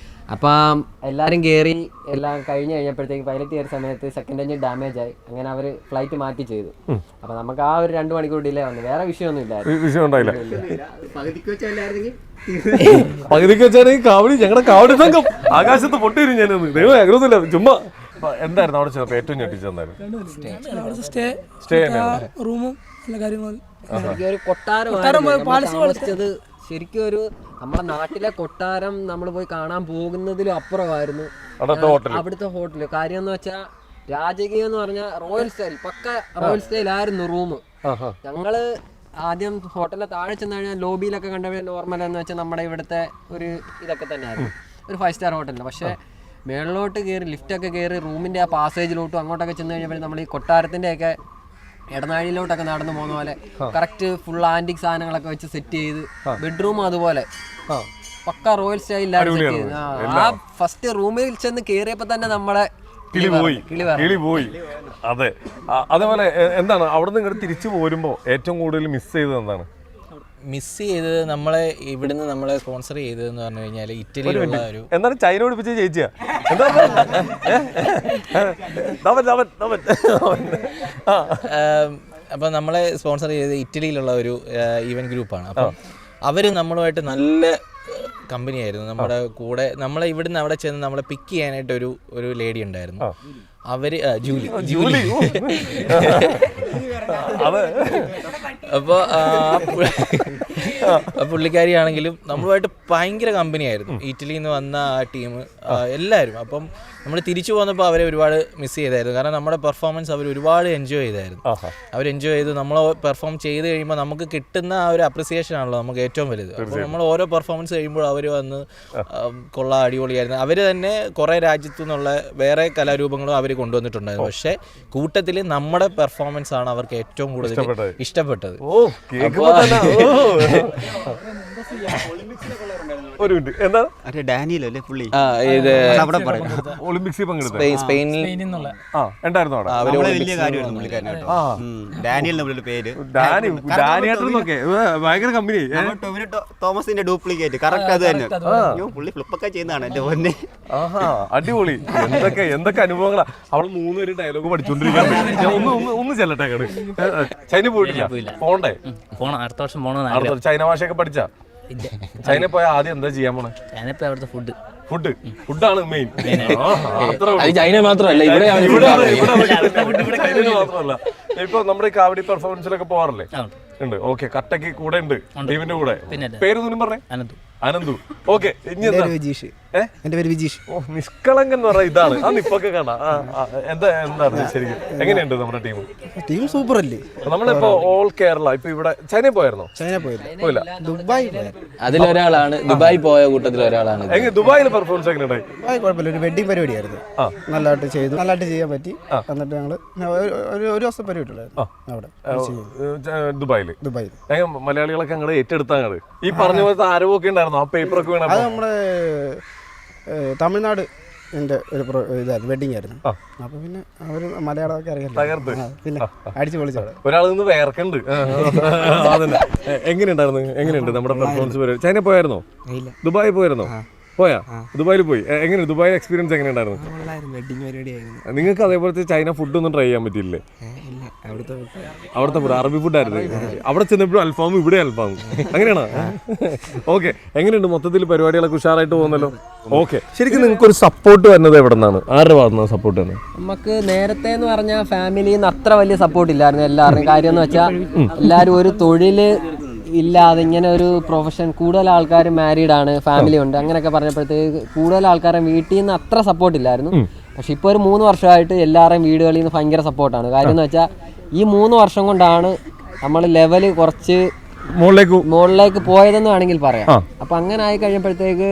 അപ്പം എല്ലാവരും കയറി എല്ലാം കഴിഞ്ഞപ്പോഴത്തേക്ക് പൈലറ്റ് കയറിയ സമയത്ത് സെക്കൻഡ് എഞ്ചിൻ ഡാമേജ് ആയി. അങ്ങനെ അവർ ഫ്ലൈറ്റ് മാറ്റി ചെയ്തു. അപ്പൊ നമുക്ക് ആ ഒരു 2 മണിക്കൂർ ഡിലേ വന്നു. വേറെ വിഷയമൊന്നും ഉണ്ടായില്ല. പകുതിക്ക് വെച്ചാണെങ്കിൽ കാവടി, ഞങ്ങളുടെ കാവടി സംഘം ആകാശത്ത് പൊട്ടിരും. ഞാനൊന്നും ദൈവം അങ്ങനൊന്നുമില്ല, ചുമ്മാ. എന്തായിരുന്നു അവിടെ ചെന്നപ്പോ ഏറ്റവും ഞെട്ടിച്ചെന്തായിരുന്നു? റൂമും എല്ലാ കാര്യങ്ങളും ഒരു കൊട്ടാരം. ശരിക്കും ഒരു നമ്മുടെ നാട്ടിലെ കൊട്ടാരം നമ്മൾ പോയി കാണാൻ പോകുന്നതിലും അപ്പുറമായിരുന്നു അവിടുത്തെ ഹോട്ടല്. കാര്യം എന്ന് വെച്ചാൽ രാജകീയം എന്ന് പറഞ്ഞാൽ റോയൽ സ്റ്റൈൽ, പക്ക റോയൽ സ്റ്റൈൽ ആയിരുന്നു റൂം. ഞങ്ങള് ആദ്യം ഹോട്ടലിലെ താഴെ ചെന്ന് കഴിഞ്ഞാൽ ലോബിയിലൊക്കെ കണ്ടപ്പോൾ നോർമൽ എന്ന് വെച്ചാൽ നമ്മുടെ ഇവിടുത്തെ ഒരു ഇതൊക്കെ തന്നെ ആയിരുന്നു, ഒരു 5 സ്റ്റാർ ഹോട്ടലിന്. പക്ഷേ മേളിലോട്ട് കയറി ലിഫ്റ്റൊക്കെ കയറി റൂമിൻ്റെ ആ പാസേജിലോട്ടും അങ്ങോട്ടൊക്കെ ചെന്ന് കഴിഞ്ഞപ്പോൾ നമ്മൾ ഈ കൊട്ടാരത്തിൻ്റെയൊക്കെ ഇടനാഴിയിലോട്ടൊക്കെ നടന്നു പോകുന്ന പോലെ കറക്റ്റ് ഫുൾ ആന്റിക് സാധനങ്ങളൊക്കെ വെച്ച് സെറ്റ് ചെയ്ത്, ബെഡ്റൂം അതുപോലെ പക്ക റോയൽ സ്റ്റൈലിലാണ് സെറ്റ് ചെയ്ത്. ആ ഫസ്റ്റ് റൂമിൽ ചെന്ന് കയറിയപ്പോ തന്നെ നമ്മളെ കിളി പോയി. അതെ, അതേപോലെ എന്താണ് അവിടെ നിന്ന് ഇങ്ങോട്ട് തിരിച്ചു പോരുമ്പോ ഏറ്റവും കൂടുതൽ മിസ് ചെയ്തത് എന്താണ്? മിസ് ചെയ്തത് നമ്മളെ ഇവിടുന്ന് നമ്മളെ സ്പോൺസർ ചെയ്തതെന്ന് പറഞ്ഞു കഴിഞ്ഞാൽ ഇറ്റലിയിലുള്ള ഒരു എന്താണ് ചൈന പഠിപ്പിച്ച ചേച്ചിയാ? അപ്പം നമ്മളെ സ്പോൺസർ ചെയ്തത് ഇറ്റലിയിലുള്ള ഒരു ഈവൻറ്റ് ഗ്രൂപ്പാണ്. അപ്പം അവർ നമ്മളുമായിട്ട് നല്ല കമ്പനിയായിരുന്നു. നമ്മുടെ കൂടെ നമ്മളെ ഇവിടുന്ന് അവിടെ ചെന്ന് നമ്മളെ പിക്ക് ചെയ്യാനായിട്ട് ഒരു ലേഡി ഉണ്ടായിരുന്നു. അവര് ജൂലി അപ്പോൾ പുള്ളിക്കാരിയാണെങ്കിലും നമ്മളുമായിട്ട് ഭയങ്കര കമ്പനിയായിരുന്നു. ഇറ്റലിയിൽ നിന്ന് വന്ന ആ ടീം എല്ലാവരും. അപ്പം നമ്മൾ തിരിച്ചു പോന്നപ്പോൾ അവരെ ഒരുപാട് മിസ് ചെയ്തായിരുന്നു. കാരണം നമ്മുടെ പെർഫോമൻസ് അവർ ഒരുപാട് എൻജോയ് ചെയ്തായിരുന്നു. അവർ എൻജോയ് ചെയ്തു. നമ്മൾ പെർഫോം ചെയ്ത് കഴിയുമ്പോൾ നമുക്ക് കിട്ടുന്ന ആ ഒരു അപ്രിസിയേഷൻ ആണല്ലോ നമുക്ക് ഏറ്റവും വലുത്. അപ്പോൾ നമ്മൾ ഓരോ പെർഫോമൻസ് കഴിയുമ്പോൾ അവർ വന്ന് കൊള്ളാം, അടിപൊളിയായിരുന്നു. അവർ തന്നെ കുറേ രാജ്യത്തു നിന്നുള്ള വേറെ കലാരൂപങ്ങളും അവർ കൊണ്ടുവന്നിട്ടുണ്ടായിരുന്നു. പക്ഷേ കൂട്ടത്തിൽ നമ്മുടെ പെർഫോമൻസ് ആണ് അവർക്ക് ഏറ്റവും കൂടുതൽ ഇഷ്ടപ്പെട്ടത്. ഒരു മിനിറ്റ്, എന്താ ഡാനിയൽ അല്ലേ പുള്ളി? ഒളിമ്പിക്സിൽ സ്പെയിനിൽ വലിയ കാര്യമായിരുന്നു. ഡാനിയൽ നമ്മുടെ പേര്. ഭയങ്കര കമ്പനി. തോമസിന്റെ ഡ്യൂപ്ലിക്കേറ്റ് കറക്റ്റ് അത് തന്നെ. പുള്ളി ഫ്ലിപ്പൊക്കെ ചെയ്യുന്നതാണ് എന്റെ പൊന്നെ. അടിപൊളി. എന്തൊക്കെ അനുഭവങ്ങളാ. അവൾ 3 പേര് ഡയലോഗ് പഠിച്ചോണ്ടിരിക്കാൻ. ഒന്ന് ചെല്ലട്ടെ. ചൈന പോയിട്ടില്ല? പോണ്ടേ? അടുത്ത വർഷം പോകണം. ചൈന ഭാഷയൊക്കെ പഠിച്ചാ? ചൈന പോയ ആദ്യം എന്താ ചെയ്യാൻ പോണേ? അവിടുത്തെ ഫുഡാണ് മെയിൻ. ചൈന മാത്രമല്ല, മാത്രമല്ല ഇപ്പൊ നമ്മുടെ കാവടി പെർഫോമൻസിലൊക്കെ പോവാറില്ലേ? ഉണ്ട്. ഓക്കെ, കട്ടക്ക് കൂടെ ഉണ്ട്, ടീമിന്റെ കൂടെ. പേരൊന്നും പറഞ്ഞേ? അനന്തു. ഓക്കെ, ഇനി എന്താ? എന്റെ പേര് വിജീഷ്. ഓ, നിഷ്കളങ്കൻ എന്ന് പറഞ്ഞ ഇതാണ്. ആ നിപ്പൊക്കെ കാണാം. എന്താണ് ശരിക്കും എങ്ങനെയുണ്ട് നമ്മുടെ ടീം? സൂപ്പർ അല്ലേ? നമ്മളിപ്പോ ഓൾ കേരള ഇപ്പൊ ഇവിടെ ചൈനയിൽ പോയായിരുന്നോ? ചൈന പോയില്ല, ദുബായ്. അതിലൊരാളാണ്, ദുബായ് പോയ കൂട്ടത്തിൽ ഒരാളാണ്. എങ്ങനെ ദുബായിൽ പെർഫോമൻസ് എങ്ങനെ ഉണ്ടായി? കുഴപ്പമില്ല, ഒരു വെഡിങ് പരിപാടിയായിരുന്നു. നല്ലതായിട്ട് ചെയ്തു, നല്ലതായിട്ട് ചെയ്യാൻ പറ്റി. എന്നിട്ട് ഞങ്ങള് ഒരു ദിവസം പരിപാടിയുണ്ടായിരുന്നു അവിടെ ദുബായിൽ. മലയാളികളൊക്കെ അങ്ങോട്ട് ഏറ്റെടുത്താൽ ഈ പറഞ്ഞ പോലത്തെ ആരോഗ്യമൊക്കെ ഉണ്ടായിരുന്നു. ആ പേപ്പറൊക്കെ വേണം. അത് നമ്മുടെ തമിഴ്നാട് എൻ്റെ ഒരു ഇതായിരുന്നു, വെഡിങ് ആയിരുന്നു. അപ്പൊ പിന്നെ അവര് മലയാളമൊക്കെ അറിയാം, പിന്നെ അടിച്ചു പൊളിച്ചോളെ. ഒരാൾ നിന്ന് വേർക്കുണ്ട്. അതന്നെ. എങ്ങനെയുണ്ട് നമ്മുടെ പെർഫോമൻസ്? ചൈന പോയായിരുന്നോ? ദുബായി പോയായിരുന്നോ? ദുബായിൽ പോയി. എങ്ങനെ ദുബായ് എക്സ്പീരിയൻസ് എങ്ങനെ ഉണ്ടായിരുന്നു? നിങ്ങൾക്ക് അതേപോലത്തെ ചൈന ഫുഡൊന്നും ട്രൈ ചെയ്യാൻ പറ്റിയില്ലേ? അവിടുത്തെ ഫുഡ് അറബി ഫുഡായിരുന്നു. അവിടെ ചെന്നപ്പോഴും അൽഫാമും ഇവിടെ അൽഫാമും. അങ്ങനെയാണോ? ഓക്കെ, എങ്ങനെയുണ്ട് മൊത്തത്തിൽ? പരിപാടികളൊക്കെ ഉഷാറായിട്ട് പോകുന്നല്ലോ. ഓക്കെ, ശരിക്കും നിങ്ങൾക്ക് ഒരു സപ്പോർട്ട് വരുന്നത് എവിടെ നിന്നാണ്? ആരുടെ ഭാഗത്തുനിന്ന് സപ്പോർട്ട് തന്നെ? നമുക്ക് നേരത്തെ എന്ന് പറഞ്ഞാൽ ഫാമിലിയിൽ നിന്ന് അത്ര വലിയ സപ്പോർട്ട് ഇല്ലായിരുന്നു എല്ലാവരുടെയും. കാര്യം എന്ന് വെച്ചാൽ എല്ലാവരും ഒരു തൊഴില് ഇല്ലാതെ ഇങ്ങനെ ഒരു പ്രൊഫഷൻ, കൂടുതൽ ആൾക്കാർ മാരീഡ് ആണ്, ഫാമിലി ഉണ്ട്, അങ്ങനെയൊക്കെ പറഞ്ഞപ്പോഴത്തേക്ക് കൂടുതൽ ആൾക്കാരെ വീട്ടിൽ നിന്ന് അത്ര സപ്പോർട്ടില്ലായിരുന്നു. പക്ഷെ ഇപ്പോൾ ഒരു 3 വർഷമായിട്ട് എല്ലാവരുടെയും വീടുകളിൽ നിന്ന് ഭയങ്കര സപ്പോർട്ടാണ്. കാര്യം എന്ന് വെച്ചാൽ ഈ 3 വർഷം കൊണ്ടാണ് നമ്മൾ ലെവല് കുറച്ച് മുകളിലേക്ക് പോയതെന്ന് വേണമെങ്കിൽ പറയാം. അപ്പൊ അങ്ങനെ ആയി കഴിഞ്ഞപ്പോഴത്തേക്ക്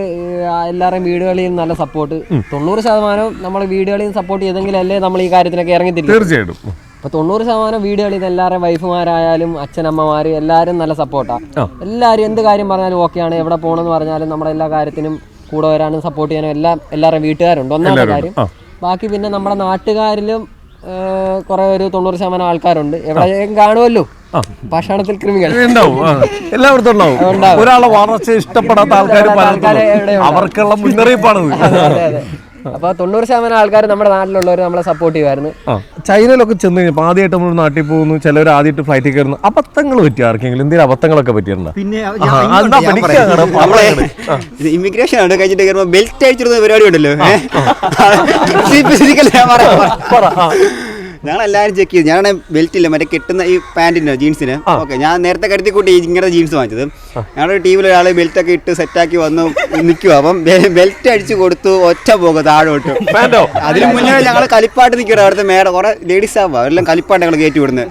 എല്ലാവരുടെയും വീടുകളിൽ നല്ല സപ്പോർട്ട്, 90% നമ്മൾ വീടുകളിൽ സപ്പോർട്ട് ചെയ്തെങ്കിലല്ലേ നമ്മൾ ഈ കാര്യത്തിനൊക്കെ ഇറങ്ങിത്തിരിക്കും. തീർച്ചയായിട്ടും. അപ്പൊ 90% വീടുകളിൽ നിന്ന് എല്ലാവരുടെയും വൈഫുമാരായാലും അച്ഛനമ്മമാര് എല്ലാവരും നല്ല സപ്പോർട്ടാണ്. എല്ലാവരും എന്ത് കാര്യം പറഞ്ഞാലും ഓക്കെയാണ്. എവിടെ പോകണമെന്ന് പറഞ്ഞാലും നമ്മുടെ എല്ലാ കാര്യത്തിനും കൂടെ വരാനും സപ്പോർട്ട് ചെയ്യാനും എല്ലാവരുടെയും വീട്ടുകാരുണ്ട്. ഒന്നാമത്തെ കാര്യം. ബാക്കി പിന്നെ നമ്മുടെ നാട്ടുകാരിലും കുറെ ഒരു 90% ആൾക്കാരുണ്ട്. എവിടെയും കാണുമല്ലോ ഭക്ഷണത്തിൽ കൃമികൾ എല്ലായിടത്തും ഉണ്ടാവും. ഒരാളെ വളർച്ച ഇഷ്ടപ്പെടാത്ത ആൾക്കാർ അവർക്കുള്ള മുന്നറിയിപ്പാണ്. അപ്പൊ 90% ആൾക്കാർ നമ്മുടെ നാട്ടിലുള്ളവർ നമ്മളെ സപ്പോർട്ട് ചെയ്യുമായിരുന്നു. ചൈനയിലൊക്കെ ചെന്ന് കഴിഞ്ഞപ്പോൾ ആദ്യമായിട്ട് നമ്മൾ നാട്ടിൽ പോകുന്നു, ചിലവർ ആദ്യമായിട്ട് ഫ്ലൈറ്റിൽ കയറുന്നു. അബദ്ധങ്ങൾ പറ്റി ആർക്കെങ്കിലും എന്തെങ്കിലും അബദ്ധങ്ങളൊക്കെ പറ്റിയിട്ടുണ്ടോ? പിന്നെ ഇമിഗ്രേഷൻ ആണ് കഴിഞ്ഞിട്ട് കയറുമ്പോൾ ബെൽറ്റ് അടിച്ചിരുന്ന പരിപാടി ഉണ്ടല്ലോ. ഞങ്ങൾ എല്ലാവരും ചെക്ക് ചെയ്തു. ഞാൻ ബെൽറ്റ് ഇല്ല, മറ്റേ കെട്ടുന്ന ഈ പാൻറ്റിന് ജീൻസിന്. ഓക്കെ, ഞാൻ നേരത്തെ കരുതി കൂട്ടി ഇങ്ങനെ ജീൻസ് വാങ്ങിച്ചത്. ഞങ്ങളുടെ ടീമിൽ ഒരാൾ ബെൽറ്റൊക്കെ ഇട്ട് സെറ്റാക്കി വന്ന് നിൽക്കുക. അപ്പം ബെൽറ്റ് അടിച്ചു കൊടുത്തു, ഒറ്റ പോകും താഴോട്ട്. അതിന് മുന്നേ ഞങ്ങൾ കളിപ്പാട്ട് നിൽക്കണം. അവിടുത്തെ മേഡം കുറെ ലേഡീസ് സ്റ്റാഫ് അവരെല്ലാം കളിപ്പാട്ട് ഞങ്ങൾ കയറ്റി വിടുന്നത്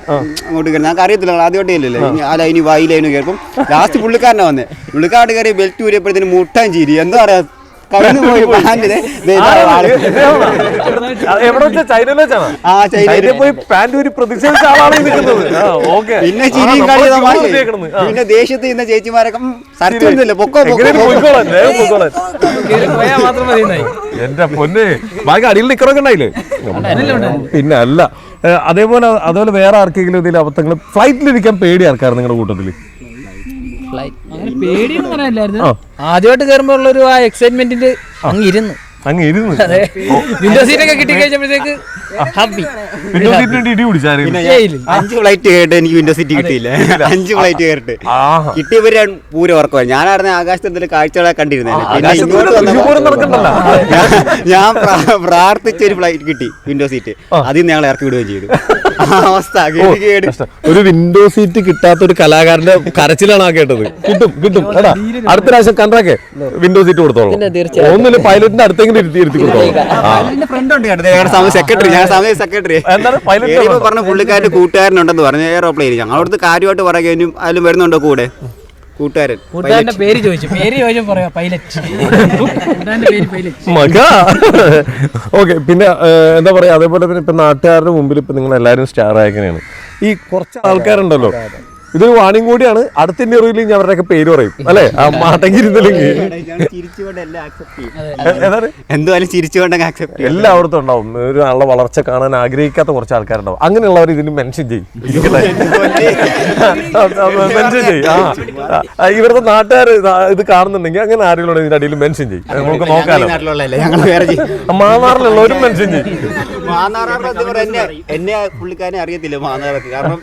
അങ്ങോട്ട് കയറി. ഞങ്ങൾക്ക് അറിയത്തില്ല, ആദ്യമായിട്ടേ ഇല്ലല്ലോ. ആ ലൈന് വായി ലൈന് കയറും. ലാസ്റ്റ് പുള്ളിക്കാരനാണ് വന്നത്. പുള്ളിക്കാരൻ കയറി ബെൽറ്റ് ഊരിയപ്പോഴത്തേന് മുട്ടാൻ ചീരി. എന്താ പറയാ, പിന്നെ ചിരിയും പിന്നെ ദേഷ്യത്തിൽ ഇന്ന ചേച്ചിമാരൊക്കെ എന്റെ പൊന്നെ ബാക്കി അടിയിൽ നിക്കറൊക്കെ ഉണ്ടായില്ലേ? പിന്നെ അല്ല. അതേപോലെ വേറെ ആർക്കെങ്കിലും ഇതിൽ അബദ്ധങ്ങൾ ഫ്ലൈറ്റിലിരിക്കാൻ പേടി ആൾക്കാർ നിങ്ങളുടെ കൂട്ടത്തില്? പേടിയെന്ന് പറയാനില്ലായിരുന്നു. ആദ്യമായിട്ട് കയറുമ്പോൾ ഉള്ളൊരു ആ എക്സൈറ്റ്മെന്റിന്റെ അങ്ങ് ഇരുന്നു. വിൻഡോ സീറ്റൊക്കെ കിട്ടി കഴിഞ്ഞപ്പോഴത്തേക്ക് ഹാപ്പി. 5 ഫ്ലൈറ്റ് കയറിട്ട് എനിക്ക് വിൻഡോ സീറ്റ് കിട്ടിയില്ല. 5 ഫ്ലൈറ്റ് കയറിട്ട് കിട്ടിയവർ പൂര ഉറക്കമായി. ഞാനായിരുന്നു ആകാശത്തിൽ കാഴ്ചകളെ കണ്ടിരുന്നത്. ഞാൻ പ്രാർത്ഥിച്ചൊരു ഫ്ലൈറ്റ് കിട്ടി, വിൻഡോ സീറ്റ്. അതിൽ നിന്ന് ഞങ്ങൾ ഇറക്കി വിടുകയും ചെയ്തു. അവസ്ഥ ഒരു വിൻഡോ സീറ്റ് കിട്ടാത്ത ഒരു കലാകാരന്റെ കരച്ചിലാണ് ആ കേട്ടത്. കിട്ടും അടുത്ത പ്രാവശ്യം കണ്ടാക്കെ വിൻഡോ സീറ്റ് കൊടുത്തോളൂ. ഒന്നില്ല പൈലറ്റിന്റെ അടുത്തെങ്കിലും സെക്രട്ടറി പറഞ്ഞ പുള്ളിക്കാരുടെ കൂട്ടുകാരനുണ്ടെന്ന് പറഞ്ഞു. എയറോപ്ലെയിൻ ഞങ്ങളടുത്ത് കാര്യമായിട്ട് പറയുകയും അതിലും വരുന്നുണ്ടോ കൂടെ കൂട്ടുകാരൻ. പേര് ചോദിച്ചു ഓക്കെ. പിന്നെ എന്താ പറയാ, അതേപോലെ തന്നെ ഇപ്പൊ നാട്ടുകാരുടെ മുമ്പിൽ ഇപ്പൊ നിങ്ങൾ എല്ലാവരും സ്റ്റാർ ആയങ്ങനെയാണ്. ഈ കുറച്ച് ആൾക്കാരുണ്ടല്ലോ, ഇതൊരു വാണിംഗ് കൂടിയാണ്. അടുത്ത ഇന്റർവ്യൂവിൽ ഞാൻ അവരുടെയൊക്കെ പേര് പറയും അല്ലെ, എല്ലായിടത്തും ഉണ്ടാവും. ഒരു ആളുടെ വളർച്ച കാണാൻ ആഗ്രഹിക്കാത്ത കുറച്ച് ആൾക്കാരുണ്ടാവും. അങ്ങനെയുള്ളവർ ഇതിന് മെൻഷൻ ചെയ്യും. ഇവരുടെ നാട്ടുകാർ ഇത് കാണുന്നുണ്ടെങ്കിൽ അങ്ങനെ ആരെങ്കിലും ഇതിന്റെ അടിയിൽ മെൻഷൻ ചെയ്യും. നമുക്ക് നോക്കാലോ. മാന്നാറിലുള്ളവരും മെൻഷൻ ചെയ്യും. എന്നെ പുള്ളിക്കാരനെ അറിയത്തില്ല മാന്നാറൊക്കെ. കാരണം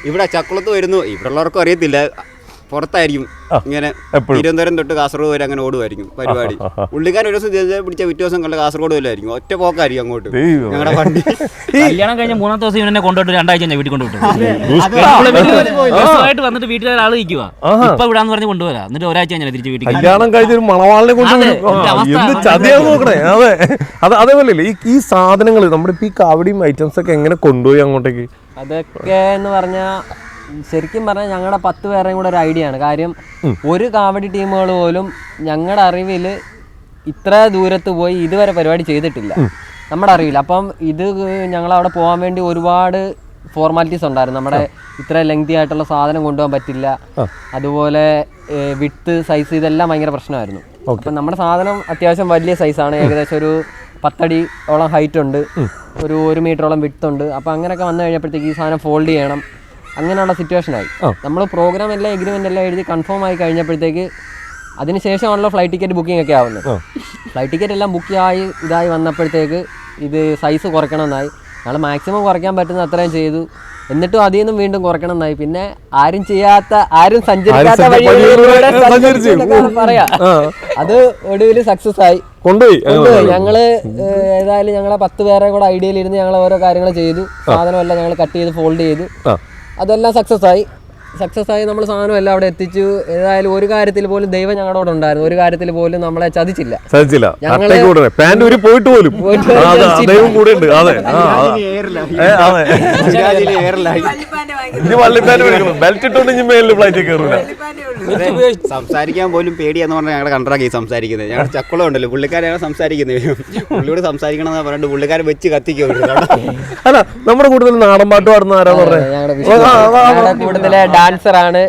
ഇവിടെ ചക്കുളത്ത് വരുന്നു, ഇവിടെ ഉള്ളവർക്കും അറിയത്തില്ല. പുറത്തായിരിക്കും ഇങ്ങനെ തിരുവനന്തപുരം തൊട്ട് കാസർഗോഡ് വരെ അങ്ങനെ ഓടുമായിരിക്കും പരിപാടി. പുള്ളിക്കാരൻ ഒരു ദിവസം പിടിച്ച പിറ്റേ ദിവസം കണ്ട കാസർഗോഡ് വല്ലായിരിക്കും. ഒറ്റ പോക്കായിരിക്കും അങ്ങോട്ട് ഞങ്ങളുടെ വണ്ടി. കല്യാണം കഴിഞ്ഞ 3ാമത്തെ ദിവസം ഇവനെ കൊണ്ടുപോയിട്ട് 2 ആഴ്ച വീട്ടിൽ കൊണ്ടുപോയിട്ട് വന്നിട്ട് വീട്ടുകാർ ആള് നിൽക്കുക. ഇപ്പൊ വിടാന്ന് പറഞ്ഞ് കൊണ്ടുപോരാ, എന്നിട്ട് ഒരാഴ്ച കഴിഞ്ഞാൽ തിരിച്ച് വീട്ടിൽ. കല്യാണം കഴിഞ്ഞൊരു മണവാളിനെ കൊണ്ട് ചതിയാ നോക്കണേ. അതേപോലെ ഈ സാധനങ്ങൾ നമ്മുടെ ഇപ്പൊ ഈ കാവടിയും ഐറ്റംസ് ഒക്കെ എങ്ങനെ കൊണ്ടുപോയി അങ്ങോട്ടേക്ക്? അതൊക്കെ എന്ന് പറഞ്ഞാൽ ശരിക്കും പറഞ്ഞാൽ ഞങ്ങളുടെ 10 പേരുടെയും കൂടെ ഒരു ഐഡിയ ആണ്. കാര്യം ഒരു കാവടി ടീമുകൾ പോലും ഞങ്ങളുടെ അറിവിൽ ഇത്ര ദൂരത്ത് പോയി ഇതുവരെ പരിപാടി ചെയ്തിട്ടില്ല നമ്മുടെ അറിവിൽ. അപ്പം ഇത് ഞങ്ങളവിടെ പോകാൻ വേണ്ടി ഒരുപാട് ഫോർമാലിറ്റീസ് ഉണ്ടായിരുന്നു. നമ്മുടെ ഇത്ര ലെങ്തി ആയിട്ടുള്ള സാധനം കൊണ്ടുപോകാൻ പറ്റില്ല. അതുപോലെ വിഡ്ത്ത്, സൈസ് ഇതെല്ലാം ഭയങ്കര പ്രശ്നമായിരുന്നു. അപ്പം നമ്മുടെ സാധനം അത്യാവശ്യം വലിയ സൈസാണ്. ഏകദേശം ഒരു 10 അടിയോളം ഹൈറ്റ് ഉണ്ട്, ഒരു 1 മീറ്ററോളം വിഡ്ത്ത് ഉണ്ട്. അപ്പം അങ്ങനെയൊക്കെ വന്നു കഴിഞ്ഞപ്പോഴത്തേക്ക് ഈ സാധനം ഫോൾഡ് ചെയ്യണം, അങ്ങനെയുള്ള സിറ്റുവേഷനായി. നമ്മൾ പ്രോഗ്രാം എല്ലാം എഗ്രിമെൻ്റ് എല്ലാം എഴുതി കൺഫേം ആയി കഴിഞ്ഞപ്പോഴത്തേക്ക് അതിനുശേഷമാണല്ലോ ഫ്ലൈറ്റ് ടിക്കറ്റ് ബുക്കിംഗ് ഒക്കെ ആവുന്നത്. ഫ്ലൈറ്റ് ടിക്കറ്റ് എല്ലാം ബുക്ക് ആയി ഇതായി വന്നപ്പോഴത്തേക്ക് ഇത് സൈസ് കുറയ്ക്കണമെന്നായി. ഞങ്ങൾ മാക്സിമം കുറയ്ക്കാൻ പറ്റുന്ന അത്രയും ചെയ്തു. എന്നിട്ടും അതിൽ നിന്നും വീണ്ടും കുറയ്ക്കണമെന്നായി. പിന്നെ ആരും സഞ്ചരിക്കാത്ത വഴിയിലൂടെ പറയാ, അത് ഒടുവിൽ സക്സസ് ആയി കൊണ്ടുപോയി. ഞങ്ങള് ഏതായാലും ഞങ്ങളെ 10 പേരെ കൂടെ ഐഡിയയിൽ ഇരുന്ന് ഞങ്ങൾ ഓരോ കാര്യങ്ങൾ ചെയ്തു. സാധനമെല്ലാം ഞങ്ങൾ കട്ട് ചെയ്ത് ഫോൾഡ് ചെയ്തു. അതെല്ലാം സക്സസ് ആയി. സക്സസ് ആയി നമ്മൾ സാധനം എല്ലാം അവിടെ എത്തിച്ചു. ഏതായാലും ഒരു കാര്യത്തിൽ പോലും ദൈവം ഞങ്ങളുടെ കൂടെ ഉണ്ടായിരുന്നു. ഒരു കാര്യത്തിൽ പോലും നമ്മളെ ചതിച്ചില്ല. പാന്റ് ഊരി പോയിട്ട് പോലും ദൈവം കൂടെ ഉണ്ട്. അതെ ഇനി വള്ളിപ്പാന്റ് മേടിക്കണം. ബെൽറ്റ് ഇട്ടോണ്ട് ഇനി മേലിൽ ഫ്ലൈറ്റിൽ കയറില്ല. സംസാരിക്കാൻ പോലും പേടിയാന്ന് പറഞ്ഞാൽ ഞങ്ങളുടെ കണ്ടറാക്കി സംസാരിക്കുന്നത്. ഞങ്ങളുടെ ചക്കുളം ഉണ്ടല്ലോ, പുള്ളിക്കാരെയാണ് സംസാരിക്കുന്നത്. പുള്ളിയോട് സംസാരിക്കണം എന്ന് പറഞ്ഞിട്ട് പുള്ളിക്കാരെ വെച്ച് കത്തിക്കും. അല്ല, നമ്മുടെ കൂടുതൽ നാടൻ പാട്ട് പാടുന്ന ആരാന്ന് പറഞ്ഞത്? ഞങ്ങളുടെ കൂടുതലെ ഡാൻസറാണ്,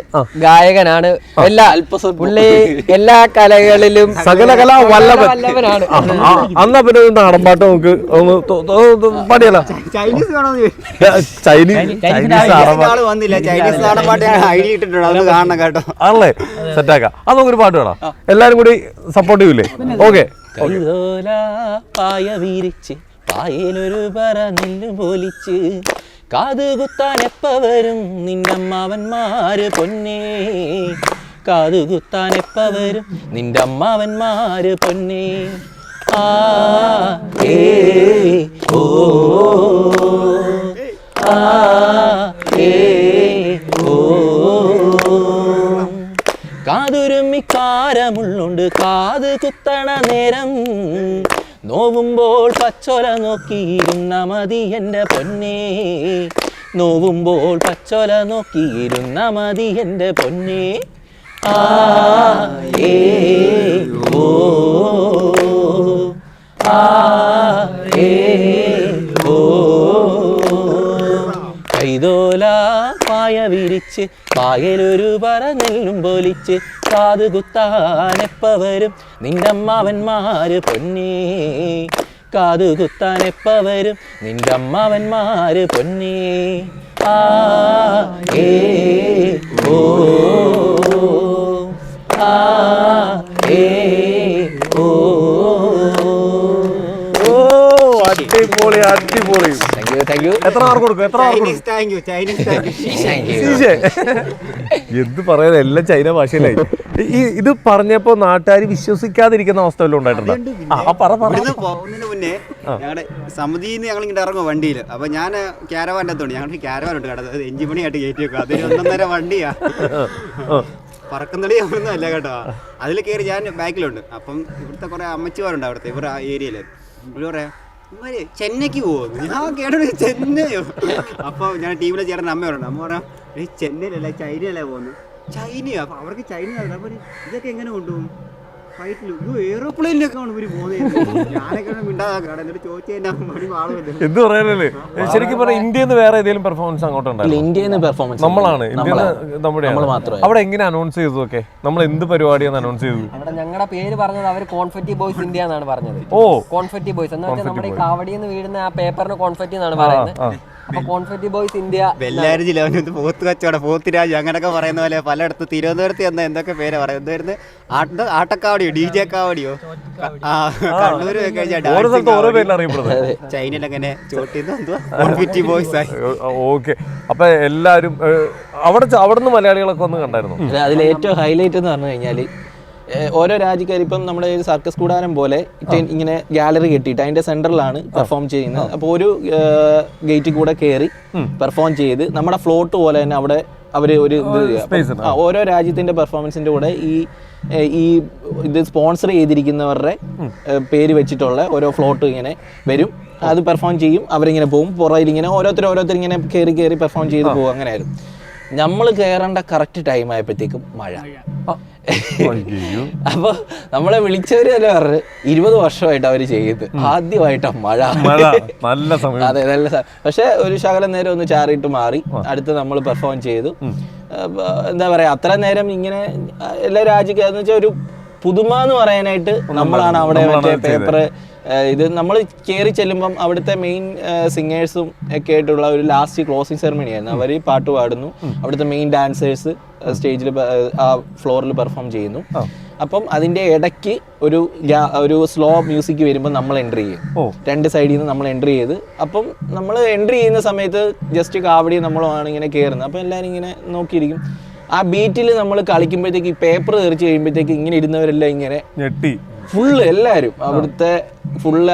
ഗായകനാണ്, പുള്ളി എല്ലാ കലകളിലും സകല കലാ വല്ലഭനാണ്. അന്നാ പിന്നെ നാടൻ പാട്ട് നമുക്ക് പാടിയല്ല. ചൈനീസ് വന്നില്ല. ചൈനീസ് നാടൻ പാട്ട് ഐഡിയ ഇട്ടിട്ടുണ്ട്, അത് കാണണം കേട്ടോ. ആണല്ലേ, സെറ്റാക്കാം. അത് നമുക്കൊരു പാട്ട് വേണം. എല്ലാരും കൂടി സപ്പോർട്ട് ചെയ്യൂലേ? ഓക്കെ. പായ വിരിച്ച് പായലൊരു പറ നെല്ല് പോലിച്ച് കാതുകുത്താൻ എപ്പ വരും നിന്റെ അമ്മാവന്മാര് പൊന്നേ, കാതുകുത്താൻ എപ്പ വരും നിന്റെ അമ്മാവന്മാര് പൊന്നേ. ആ ഏ ഓ ആ ഏ ഓ കാതുരുമ്മിക്കാരമുള്ളുണ്ട് കാത് കുത്തണ നേരം, നോവുമ്പോൾ പച്ചോല നോക്കിയിരുന്ന മതി എൻ്റെ പൊന്നേ, നോവുമ്പോൾ പച്ചോല നോക്കിയിരുന്ന മതി എൻ്റെ പൊന്നേ. ആ ഏ ഓ ആ ഏ ഓ കൈതോല പായ വിരിച്ച് പായലൊരു പറ നെല്ലും പോലിച്ച് കാതുകുത്താൻ എപ്പ വരും നിന്റെ അമ്മാവന്മാര് പൊന്നേ, കാതുകുത്താൻ എപ്പ വരും നിന്റെ അമ്മാവന്മാര് പൊന്നേ. ആ ഏ ഓ ആ ഏ ഓ. അടിപൊളി അടിപൊളി. Thank you. എത്ര മാർക്ക് കൊടുക്കും? എത്ര മാർക്ക് കൊടുക്കും? എന്ത് പറയാൻ, എല്ലാം ചൈന ഭാഷയിലായി. ഇത് പറഞ്ഞപ്പോ നാട്ടുകാർ വിശ്വസിക്കാതിരിക്കുന്ന അവസ്ഥ വല്ലതും ഉണ്ടായിട്ടുണ്ടോ? പോകുന്നതിന് മുന്നേ ഞങ്ങളുടെ സമിതിയിൽ നിന്ന് ഞങ്ങൾ ഇങ്ങനെ ഇറങ്ങും വണ്ടിയിൽ. അപ്പൊ ഞാൻ ക്യാരവാൻ്റെ അകത്തോണ്ട് ഞങ്ങൾക്ക് ക്യാരവാൻ ഉണ്ട് കേട്ടോ, അത് 5 മണിയായിട്ട് കയറ്റി വെക്കും. അതൊരു 1.5 വണ്ടിയാ, പറക്കുന്നടി ഒന്നും അല്ല കേട്ടോ. അതിൽ കയറി ഞാൻ ബാക്കിലുണ്ട്. അപ്പം ഇവിടുത്തെ കുറെ അമ്മച്ചിമാരുണ്ട് അവിടുത്തെ ഇവർ ആ ഏരിയയിൽ. ഇവിടെ പറയാം ചെന്നൈക്ക് പോകുന്നു. ഞാൻ കേട്ടോ ചെന്നൈയോ? അപ്പോൾ ഞാൻ ടീമിലെ ചേട്ടൻ അമ്മയോടുണ്ട്. അമ്മ പറയാം ചെന്നൈയിലല്ല ചൈനയിലേ പോകുന്നു. ചൈനയോ? അപ്പോൾ അവർക്ക് ചൈന അപ്പോൾ ഇതൊക്കെ എങ്ങനെ കൊണ്ടുപോകും ഫ്ലൈറ്റിൽ? എയ്റോപ്ലെയിനിലൊക്കെ ആണ് ഇവർ പോകുന്നത്. ഞാനൊക്കെ മിണ്ടാകാണ്. എന്നിട്ട് ചോദിച്ചാൽ മണി വാളുമല്ലോ. എന്ത് പറയാനല്ലേ? ശരിക്കും പറഞ്ഞാൽ ഇന്ത്യയിൽ നിന്ന് വേറെ ഏതെങ്കിലും പെർഫോമൻസ് അങ്ങോട്ടുണ്ടായിരുന്നു? ഇന്ത്യയിൽ നിന്ന് പെർഫോമൻസ് നമ്മളാണ്, ഇന്ത്യയിൽ നമ്മുടെ അവിടെ എങ്ങനെ അനൗൺസ് ചെയ്തു? ഒക്കെ നമ്മൾ എന്ത് പരിപാടിയാണ് അനൗൺസ് ചെയ്തത്? അവിടെ ഞങ്ങളുടെ പേര് പറഞ്ഞത് അവർ കോൺഫെറ്റി ബോയ്സ് ഇന്ത്യ എന്നാണ് പറഞ്ഞത്. ഓ, കോൺഫെറ്റി ബോയ്സ് എന്ന് വെച്ചാൽ നമ്മുടെ ഈ കാവടിയിൽ നിന്ന് വീഴുന്ന ആ പേപ്പറിന് കോൺഫെറ്റി എന്നാണ് പറയുന്നത്. അപ്പൊ കോൺഫെറ്റി ബോയ്സ് ഇന്ത്യ. വെല്ലാരി ജില്ല പോത്ത് കച്ചവടം, പോത്തിരാജ് അങ്ങനെയൊക്കെ പറയുന്ന പോലെ പലയിടത്ത് തിരുവനന്തപുരത്ത് ചെന്ന എന്തൊക്കെ പേര് പറയും. എന്തായിരുന്നു ആട്ടക്കാവടിയോ DJ കാവടിയോ? കണ്ണൂര് ചൈനയിലങ്ങനെ ചോട്ടിന്ന് കോൺഫെറ്റി ബോയ്സ് ആയി. ഓക്കെ. അപ്പൊ എല്ലാരും അവിടെ നിന്ന് മലയാളികളൊക്കെ ഒന്ന് കണ്ടായിരുന്നു. അതിൽ ഏറ്റവും ഹൈലൈറ്റ് എന്ന് പറഞ്ഞു കഴിഞ്ഞാൽ ഓരോ രാജ്യക്കാർ ഇപ്പം നമ്മുടെ സർക്കസ് കൂടാരം പോലെ ഇങ്ങനെ ഗാലറി കെട്ടിയിട്ട് അതിന്റെ സെന്ററിലാണ് പെർഫോം ചെയ്യുന്നത്. അപ്പോൾ ഒരു ഗേറ്റിൽ കൂടെ കയറി പെർഫോം ചെയ്ത് നമ്മുടെ ഫ്ലോട്ട് പോലെ തന്നെ അവിടെ അവർ ഒരു ഓരോ രാജ്യത്തിന്റെ പെർഫോമൻസിന്റെ കൂടെ ഈ ഇത് സ്പോൺസർ ചെയ്തിരിക്കുന്നവരുടെ പേര് വെച്ചിട്ടുള്ള ഓരോ ഫ്ലോട്ട് ഇങ്ങനെ വരും. അത് പെർഫോം ചെയ്യും, അവരിങ്ങനെ പോകും. പുറയിൽ ഇങ്ങനെ ഓരോരുത്തർ ഇങ്ങനെ കയറി പെർഫോം ചെയ്ത് പോകും. അങ്ങനെയായിരുന്നു. നമ്മൾ കയറേണ്ട കറക്റ്റ് ടൈം ആയപ്പോഴത്തേക്കും മഴ. അപ്പൊ നമ്മളെ വിളിച്ചവര് തന്നെ പറഞ്ഞു 20 വർഷമായിട്ട് അവര് ചെയ്ത് ആദ്യമായിട്ടാ മഴ. അതെ, നല്ല. പക്ഷെ ഒരു ശകലം നേരം ഒന്ന് ചാറിയിട്ട് മാറി. അടുത്ത് നമ്മൾ പെർഫോം ചെയ്തു. എന്താ പറയാ, അത്ര നേരം ഇങ്ങനെ എല്ലാ രാജ്യക്കാരെന്ന് വെച്ചാൽ ഒരു പുതുമ എന്ന് പറയാനായിട്ട് നമ്മളാണ് അവിടെ മറ്റേ പേപ്പർ ഇത് നമ്മൾ കയറി ചെല്ലുമ്പം അവിടുത്തെ മെയിൻ സിംഗേഴ്സും ഒക്കെ ആയിട്ടുള്ള ഒരു ലാസ്റ്റ് ക്ലോസിംഗ് സെറമണി ആയിരുന്നു. അവർ പാട്ട് പാടുന്നു, അവിടുത്തെ മെയിൻ ഡാൻസേഴ്സ് സ്റ്റേജിൽ ആ ഫ്ലോറിൽ പെർഫോം ചെയ്യുന്നു. അപ്പം അതിന്റെ ഇടയ്ക്ക് ഒരു സ്ലോ മ്യൂസിക് വരുമ്പോൾ നമ്മൾ എൻട്രി ചെയ്യും. 2 സൈഡിൽ നിന്ന് നമ്മൾ എൻട്രി ചെയ്ത്, അപ്പം നമ്മൾ എൻട്രി ചെയ്യുന്ന സമയത്ത് ജസ്റ്റ് കാവടി നമ്മളാണ് ഇങ്ങനെ കയറുന്നത്. അപ്പം എല്ലാവരും ഇങ്ങനെ നോക്കിയിരിക്കും. ആ ബീറ്റിൽ നമ്മൾ കളിക്കുമ്പോഴത്തേക്ക് ഈ പേപ്പർ തെറിച്ച് കഴിയുമ്പോഴത്തേക്ക് ഇങ്ങനെ ഇരുന്നവരെല്ലാം ഇങ്ങനെ ഫുള്ള് എല്ലാവരും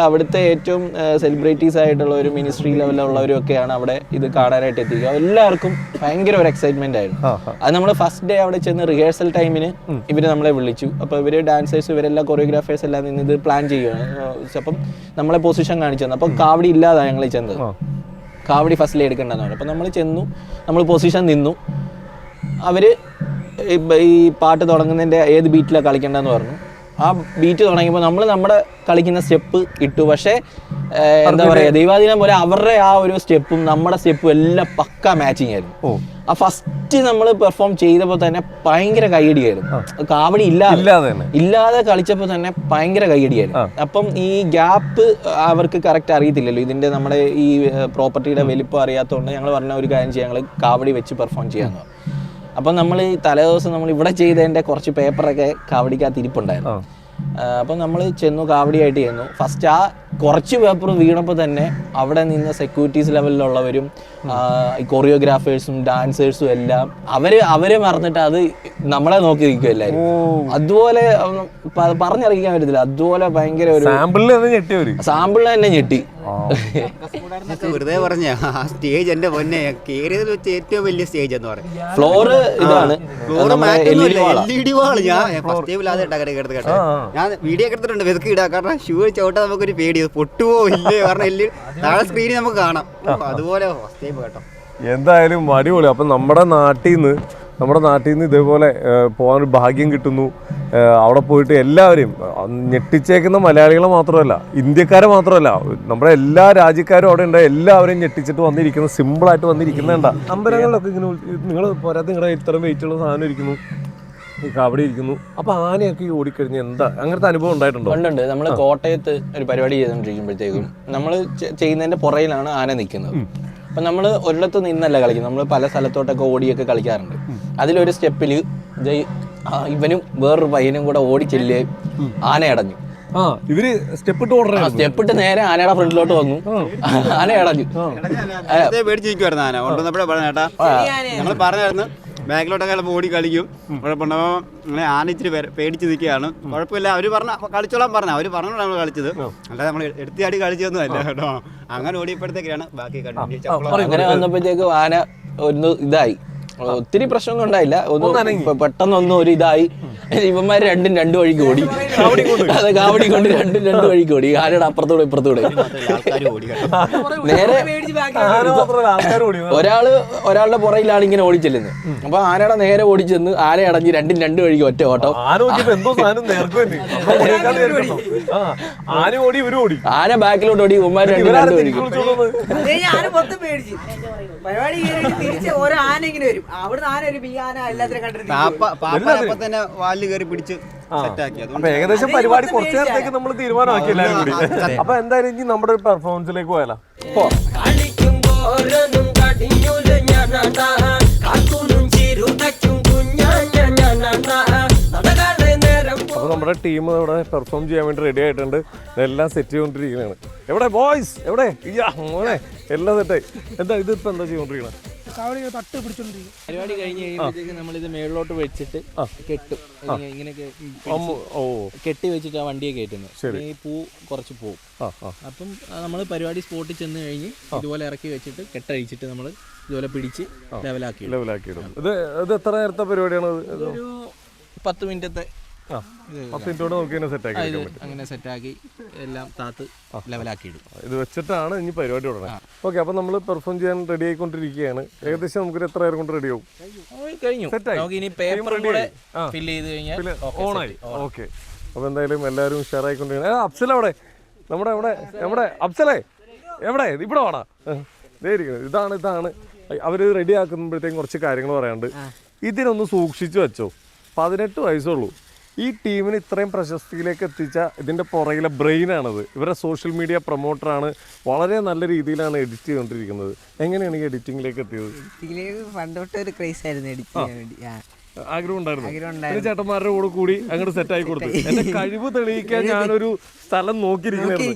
അവിടുത്തെ ഏറ്റവും സെലിബ്രിറ്റീസ് ആയിട്ടുള്ള ഒരു മിനിസ്ട്രി ലെവലിലുള്ളവരും ഒക്കെയാണ് അവിടെ ഇത് കാണാനായിട്ട് എത്തിക്കുക. എല്ലാവർക്കും ഭയങ്കര ഒരു എക്സൈറ്റ്മെന്റ് ആയിരുന്നു. അത് നമ്മൾ ഫസ്റ്റ് ഡേ അവിടെ ചെന്ന് റിഹേഴ്സൽ ടൈമിന് ഇവര് നമ്മളെ വിളിച്ചു. അപ്പോൾ ഇവര് ഡാൻസേഴ്സ് ഇവരെല്ലാം കൊറിയോഗ്രാഫേഴ്സ് എല്ലാം നിന്ന് ഇത് പ്ലാൻ ചെയ്യുകയാണ്. അപ്പം നമ്മളെ പൊസിഷൻ കാണിച്ചു തന്നു. അപ്പം കാവടി ഇല്ലാതാണ് ഞങ്ങൾ ചെന്നത്. കാവടി ഫസ്റ്റിൽ എടുക്കേണ്ടതെന്ന് പറഞ്ഞു. അപ്പം നമ്മൾ ചെന്നു, നമ്മൾ പൊസിഷൻ നിന്നു. അവർ ഈ പാട്ട് തുടങ്ങുന്നതിൻ്റെ ഏത് ബീറ്റിലാണ് കളിക്കേണ്ടതെന്ന് പറഞ്ഞു. ആ ബീറ്റ് തുടങ്ങിയപ്പോൾ നമ്മൾ നമ്മുടെ കളിക്കുന്ന സ്റ്റെപ്പ് ഇട്ടു. പക്ഷേ എന്താ പറയുക, ദൈവാധീനം പോലെ അവരുടെ ആ ഒരു സ്റ്റെപ്പും നമ്മുടെ സ്റ്റെപ്പും എല്ലാം പക്ക മാച്ചിങ് ആയിരുന്നു. ആ ഫസ്റ്റ് നമ്മൾ പെർഫോം ചെയ്തപ്പോൾ തന്നെ ഭയങ്കര കൈയടിയായിരുന്നു. കാവടി ഇല്ലാതെ കളിച്ചപ്പോൾ തന്നെ ഭയങ്കര കൈയടിയായിരുന്നു. അപ്പം ഈ ഗ്യാപ്പ് അവർക്ക് കറക്റ്റ് അറിയത്തില്ലല്ലോ, ഇതിൻ്റെ നമ്മുടെ ഈ പ്രോപ്പർട്ടിയുടെ വലിപ്പം അറിയാത്തതുകൊണ്ട് ഞങ്ങൾ പറഞ്ഞ ഒരു കാര്യം ചെയ്യാം, ഞങ്ങൾ കാവടി വെച്ച് പെർഫോം ചെയ്യാമെന്ന് പറഞ്ഞു. അപ്പം നമ്മൾ ഈ തലേദിവസം നമ്മൾ ഇവിടെ ചെയ്തതിൻ്റെ കുറച്ച് പേപ്പറൊക്കെ കാവടിക്കകത്ത് ഇരിപ്പുണ്ടായിരുന്നു. അപ്പം നമ്മൾ ചെന്നു, കാവടിയായിട്ട് ചെന്നു. ഫസ്റ്റ് ആ കുറച്ച് പേപ്പർ വീണപ്പോൾ തന്നെ അവിടെ നിന്ന് സെക്യൂരിറ്റീസ് ലെവലിലുള്ളവരും ഈ കൊറിയോഗ്രാഫേഴ്സും ഡാൻസേഴ്സും എല്ലാം അവരെ മറന്നിട്ട് അത് നമ്മളെ നോക്കി നിൽക്കും എല്ലാവരും. അതുപോലെ പറഞ്ഞറിയിക്കാൻ പറ്റത്തില്ല, അതുപോലെ ഭയങ്കര ഒരു സാമ്പിളിൽ തന്നെ ഞെട്ടി. വെറുതെ പറഞ്ഞ ആ സ്റ്റേജ് എന്റെ പൊന്നെ കേറിയതിൽ വെച്ച് ഏറ്റവും വലിയ സ്റ്റേജ് എന്ന് പറയും. ഫ്ലോറ് ഇതാണ്, LED വാള്. ഞാൻ ഫസ്റ്റ് ടൈം ഇല്ലാതെ കേട്ടോ, ഞാൻ വീഡിയോ ഒക്കെ എടുത്തിട്ടുണ്ട്. വെതുക്കി ഇടാം, കാരണം ഷൂ ചവിട്ടാൻ നമുക്കൊരു പേടി, പൊട്ടുവോ ഇല്ലേ, കാരണം താഴെ സ്ക്രീനിൽ നമുക്ക് കാണാം. അതുപോലെ ഫസ്റ്റ് ടൈം കേട്ടോ. എന്തായാലും അടിപൊളി. അപ്പം നമ്മുടെ നാട്ടിൽ നിന്ന് ഇതേപോലെ പോകാനൊരു ഭാഗ്യം കിട്ടുന്നു. അവിടെ പോയിട്ട് എല്ലാവരെയും ഞെട്ടിച്ചേക്കുന്ന മലയാളികളെ മാത്രമല്ല, ഇന്ത്യക്കാരെ മാത്രമല്ല, നമ്മുടെ എല്ലാ രാജ്യക്കാരും അവിടെ ഉണ്ട്. എല്ലാവരെയും ഞെട്ടിച്ചിട്ട് വന്നിരിക്കുന്നു, സിമ്പിളായിട്ട് വന്നിരിക്കുന്നുണ്ട. അമ്പലങ്ങളിലൊക്കെ ഇങ്ങനെ നിങ്ങൾ പോരാതെ നിങ്ങളുടെ ഇത്രയും വെയിറ്റുള്ള സാധനം ഇരിക്കുന്നു, അവിടെ ഇരിക്കുന്നു. അപ്പൊ ആനയൊക്കെ ഈ ഓടിക്കഴിഞ്ഞ് എന്താ അങ്ങനത്തെ അനുഭവം ഉണ്ടായിട്ടുണ്ടോ? ഉണ്ട്. നമ്മൾ കോട്ടയത്ത് ഒരു പരിപാടി ചെയ്തുകൊണ്ടിരിക്കുമ്പോഴത്തേക്കും നമ്മൾ ചെയ്യുന്നതിന്റെ പുറയിലാണ് ആന നിൽക്കുന്നത്. അപ്പം നമ്മൾ ഒരിടത്ത് നിന്നല്ല കളിക്കുന്നത്, നമ്മൾ പല സ്ഥലത്തോട്ടൊക്കെ ഓടിയൊക്കെ കളിക്കാറുണ്ട്. അതിലൊരു സ്റ്റെപ്പിൽ ഇവനും വേറൊരു പയ്യനും കൂടെ ഓടി ചെല്ലുക, ആന അടഞ്ഞു. ഇവര് സ്റ്റെപ്പിട്ട് നേരെ ആനയുടെ ഫ്രണ്ടിലോട്ട് വന്നു, ആന അടഞ്ഞു. പേടിച്ചിരിക്കുവായിരുന്നു ആന കൊണ്ടുവന്നപ്പോഴേ പറഞ്ഞേട്ടാ, ഞങ്ങൾ പറഞ്ഞായിരുന്നു ബാക്കിലോട്ടൊക്കെ ഓടി കളിക്കും, കുഴപ്പമുണ്ടാവും. അങ്ങനെ ആന ഇച്ചിരി പേടിച്ച് നിൽക്കുകയാണ്, കുഴപ്പമില്ല. അവർ കളിച്ചോളാൻ അവർ പറഞ്ഞോളാം നമ്മൾ കളിച്ചത്, അല്ലാതെ നമ്മൾ എടുത്തിയാടി കളിച്ചതൊന്നും അല്ല കേട്ടോ. അങ്ങനെ ഓടിയപ്പോഴത്തേക്കാണ് ബാക്കി കണ്ടിന്യൂ. അങ്ങനെ വന്നപ്പോഴത്തേക്ക് ആന ഒന്ന് ഇതായി, ഒത്തിരി പ്രശ്നമൊന്നും ഉണ്ടായില്ല. പെട്ടെന്നൊന്നും ഒരു ഇതായി, ഇവന്മാർ രണ്ട് വഴിക്ക് ഓടി. അത് കാവടി കൊണ്ട് രണ്ട് വഴിക്ക് ഓടി, ആനയുടെ അപ്പുറത്തൂടെ ഇപ്പുറത്തൂടെ. നേരെ ഒരാളുടെ പുറയിലാണ് ഇങ്ങനെ ഓടിച്ചെല്ലുന്നത്. അപ്പൊ ആനയുടെ നേരെ ഓടിച്ചെന്ന് ആന അടഞ്ഞ് രണ്ട് വഴിക്ക് ഒറ്റ ഓട്ടം. ആന ബാക്കിലോട്ട് ഓടി, ഇവന്മാർ രണ്ട് വഴിക്ക്. ഏകദേശം പരിപാടി കുറച്ചു നേരത്തേക്ക് നമ്മൾ തീരുമാനമാക്കി എല്ലാവരും കൂടി. അപ്പൊ എന്തായാലും ഇനി നമ്മുടെ പെർഫോമൻസിലേക്ക് പോയാലോ? അപ്പൊ നമ്മുടെ ടീം ഇവിടെ പെർഫോം ചെയ്യാൻ വേണ്ടി റെഡി ആയിട്ടുണ്ട്. എല്ലാം സെറ്റ് ചെയ്തോണ്ടിരിക്കുകയാണ്. എവിടെ ബോയ്സ്, എവിടെ മോനെ? എല്ലാം സെറ്റായി. എന്താ ഇതിപ്പോ എന്താ ചെയ്തോണ്ടിരിക്കണേ? പരിപാടി കഴിഞ്ഞ് കഴിയുമ്പോഴത്തേക്ക് നമ്മളിത് മേളിലോട്ട് വെച്ചിട്ട് കെട്ടും, ഇങ്ങനെ കെട്ടി വെച്ചിട്ട് ആ വണ്ടിയെ കയറ്റുന്നത്. ഈ പൂ കുറച്ച് പോവും. അപ്പം നമ്മൾ പരിപാടി സ്പോട്ടിൽ ചെന്ന് കഴിഞ്ഞ് ഇതുപോലെ ഇറക്കി വെച്ചിട്ട് കെട്ടഴിച്ചിട്ട് നമ്മൾ ഇതുപോലെ പിടിച്ച് ലെവലാക്കിയിടും. ഇത് എത്ര നേരത്തെ പരിപാടിയാണ്? ഒരു 10 മിനിറ്റത്തെ. 10 മിനിറ്റോടെ നോക്കി അങ്ങനെ സെറ്റാക്കി എല്ലാം താത്ത് ലെവലാക്കിയിടും. ഇത് വെച്ചിട്ടാണ് ഇനി പരിപാടി തുടങ്ങുന്നത്. ഓക്കെ, അപ്പൊ നമ്മൾ പെർഫോം ചെയ്യാൻ റെഡി ആയിക്കൊണ്ടിരിക്കുകയാണ്. ഏകദേശം നമുക്ക് എത്ര നേരം കൊണ്ട് റെഡി ആവും? കഴിഞ്ഞു. ഇനി പേപ്പർ കൂടെ ഫില്ല് ചെയ്ത് കഴിഞ്ഞാൽ ഓണായി. ഓക്കെ, അപ്പൊ എന്തായാലും എല്ലാവരും ഉഷാറായിക്കൊണ്ടിരിക്കുകയാണ്. അഫ്സൽ എവിടെ? നമ്മുടെ അഫ്സലേ എവിടെ? ഇവിടെ വേണ ഇതാണ് അവര് റെഡി ആക്കുമ്പോഴത്തേക്കും കുറച്ച് കാര്യങ്ങൾ പറയാനുണ്ട്. ഇതിനൊന്ന് സൂക്ഷിച്ചു വെച്ചോ. 18 വയസ്സുള്ളൂ. ഈ ടീമിന് ഇത്രയും പ്രശസ്തിയിലേക്ക് എത്തിച്ച ഇതിൻ്റെ പുറകിലെ ബ്രെയിനാണത്. ഇവരുടെ സോഷ്യൽ മീഡിയ പ്രൊമോട്ടറാണ്. വളരെ നല്ല രീതിയിലാണ് എഡിറ്റ് ചെയ്തുകൊണ്ടിരിക്കുന്നത്. എങ്ങനെയാണ് ഈ എഡിറ്റിങ്ങിലേക്ക് എത്തിയത്? പണ്ടോട്ട് ഒരു ക്രേസ് ആയിരുന്നു എഡിറ്റ് ചെയ്യാൻ വേണ്ടി. ആഗ്രഹം ഉണ്ടായിരുന്നു. പിന്നെ ചേട്ടന്മാരുടെ കൂടെ കൂടി അങ്ങോട്ട് സെറ്റ് ആയി കൊടുത്തു. എന്റെ കഴിവ് തെളിയിക്കാൻ ഞാനൊരു സ്ഥലം നോക്കിയിരിക്കുന്നു.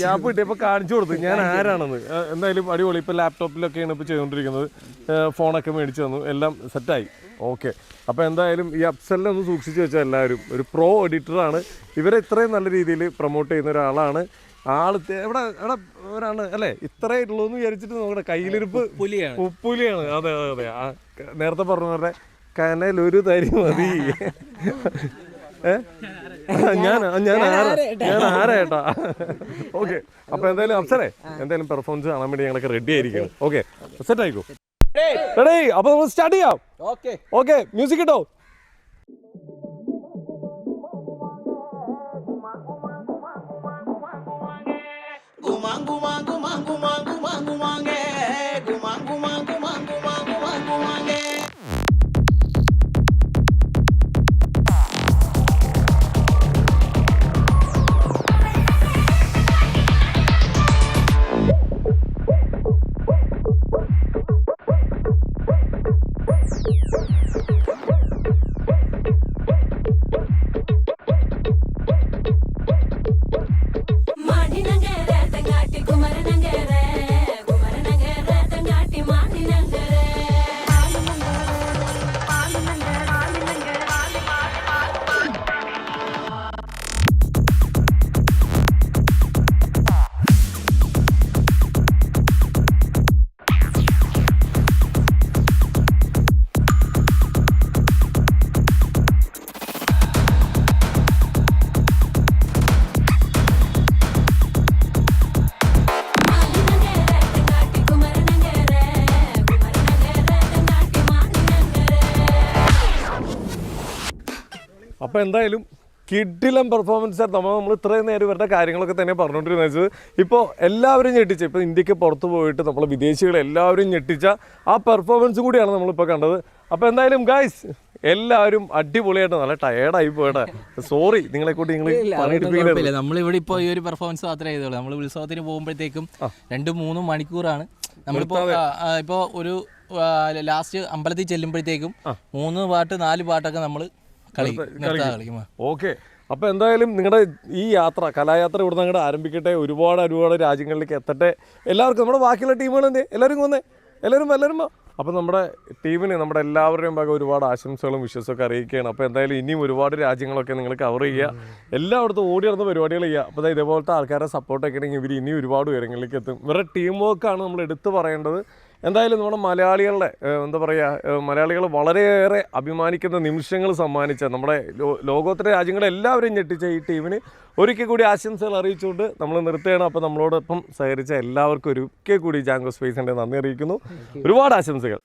ഗ്യാപ്പ് കിട്ടിയപ്പോ കാണിച്ചു കൊടുത്തു ഞാൻ ആരാണെന്ന്. എന്തായാലും അടിപൊളി. ഇപ്പൊ ലാപ്ടോപ്പിലൊക്കെയാണ് ഇപ്പൊ ചെയ്തുകൊണ്ടിരിക്കുന്നത്. ഫോണൊക്കെ മേടിച്ചു തന്നു, എല്ലാം സെറ്റായി. ഓക്കെ, അപ്പോൾ എന്തായാലും ഈ അഫ്സലിനെ ഒന്ന് സൂക്ഷിച്ച് വെച്ചാൽ എല്ലാവരും. ഒരു പ്രോ എഡിറ്ററാണ്. ഇവരെ ഇത്രയും നല്ല രീതിയിൽ പ്രൊമോട്ട് ചെയ്യുന്ന ഒരാളാണ്. എവിടെ എവിടെ ഒരാണ് അല്ലേ, ഇത്രേ ഉള്ളൂ എന്ന് വിചാരിച്ചിട്ട് നോക്കട്ടെ. കയ്യിലിരിപ്പ് ഉപ്പുലിയാണ്. അതെ അതെ അതെ, നേരത്തെ പറഞ്ഞ പോലെ കനലൊരു തരി മതി. ഞാൻ ആരാ? ഓക്കെ, അപ്പൊ എന്തായാലും അഫ്സലേ, എന്തായാലും പെർഫോമൻസ് കാണാൻ വേണ്ടി ഞങ്ങളൊക്കെ റെഡി ആയിരിക്കണം. ഓക്കെ, സെറ്റ് ആയിക്കോ. റെഡി, അപ്പൊ നമ്മൾ സ്റ്റാർട്ട് ചെയ്യാം. ഓക്കെ, മ്യൂസിക് ഇട്ടോ. അപ്പോൾ എന്തായാലും കിഡിലം പെർഫോമൻസ് നമ്മൾ ഇത്രയും നേരം ഇവരുടെ കാര്യങ്ങളൊക്കെ തന്നെ പറഞ്ഞുകൊണ്ടിരുന്നത്. ഇപ്പോൾ എല്ലാവരും ഞെട്ടിച്ച, ഇപ്പോൾ ഇന്ത്യക്ക് പുറത്ത് പോയിട്ട് നമ്മൾ വിദേശികളെല്ലാവരും ഞെട്ടിച്ച ആ പെർഫോമൻസും കൂടിയാണ് നമ്മളിപ്പോൾ കണ്ടത്. അപ്പോൾ എന്തായാലും ഗൈസ് എല്ലാവരും അടിപൊളിയായിട്ട്, നല്ല ടയേർഡായി പോയട്ടെ. സോറി നിങ്ങളെ കൂട്ടി നിങ്ങൾ കുഴപ്പമില്ല. നമ്മളിവിടെ ഇപ്പോൾ ഈ ഒരു പെർഫോമൻസ് മാത്രമേ ചെയ്തുള്ളൂ. നമ്മൾ ഉത്സവത്തിന് പോകുമ്പോഴത്തേക്കും 2-3 മണിക്കൂറാണ്. നമ്മളിപ്പോൾ ഇപ്പോൾ ഒരു ലാസ്റ്റ് അമ്പലത്തിൽ ചെല്ലുമ്പോഴത്തേക്കും 3 പാട്ട് 4 പാട്ടൊക്കെ നമ്മൾ കളിക്കും. ഓക്കെ, അപ്പോൾ എന്തായാലും നിങ്ങളുടെ ഈ യാത്ര, കലായാത്ര ഇവിടെ നിന്ന് അങ്ങോട്ട് ആരംഭിക്കട്ടെ. ഒരുപാട് രാജ്യങ്ങളിലേക്ക് എത്തട്ടെ. എല്ലാവർക്കും നമ്മുടെ ബാക്കിയുള്ള ടീമുകൾ എന്ത് എല്ലാവരും വന്നേ, എല്ലാവരും അപ്പോൾ നമ്മുടെ ടീമിന്, നമ്മുടെ എല്ലാവരുടെയും ഭാഗം ഒരുപാട് ആശംസകളും വിശ്വാസമൊക്കെ അറിയിക്കുകയാണ്. അപ്പോൾ എന്തായാലും ഇനിയും ഒരുപാട് രാജ്യങ്ങളൊക്കെ നിങ്ങൾ കവർ ചെയ്യുക, എല്ലായിടത്തും ഓടി നടന്ന പരിപാടികൾ ചെയ്യുക. അപ്പോൾ ഇതേപോലത്തെ ആൾക്കാരുടെ സപ്പോർട്ടൊക്കെ ഉണ്ടെങ്കിൽ ഇവർ ഇനിയും ഒരുപാട് ഉയരങ്ങളിലേക്ക് എത്തും. ഇവരുടെ ടീം വർക്കാണ് നമ്മൾ എടുത്തു പറയേണ്ടത്. എന്തായാലും നമ്മുടെ മലയാളികളുടെ എന്താ പറയുക, മലയാളികൾ വളരെയേറെ അഭിമാനിക്കുന്ന നിമിഷങ്ങൾ സമ്മാനിച്ച, നമ്മുടെ ലോകോത്തര രാജ്യങ്ങളെല്ലാവരും ഞെട്ടിച്ച ഈ ടീമിന് ഒരിക്കൽ കൂടി ആശംസകൾ അറിയിച്ചുകൊണ്ട് നമ്മൾ നിർത്തുകയാണ്. അപ്പോൾ നമ്മളോടൊപ്പം സഹകരിച്ച എല്ലാവർക്കും ഒരിക്കൽ കൂടി ജാങ്കോ സ്പേസിൻ്റെ നന്ദി അറിയിക്കുന്നു. ഒരുപാട് ആശംസകൾ.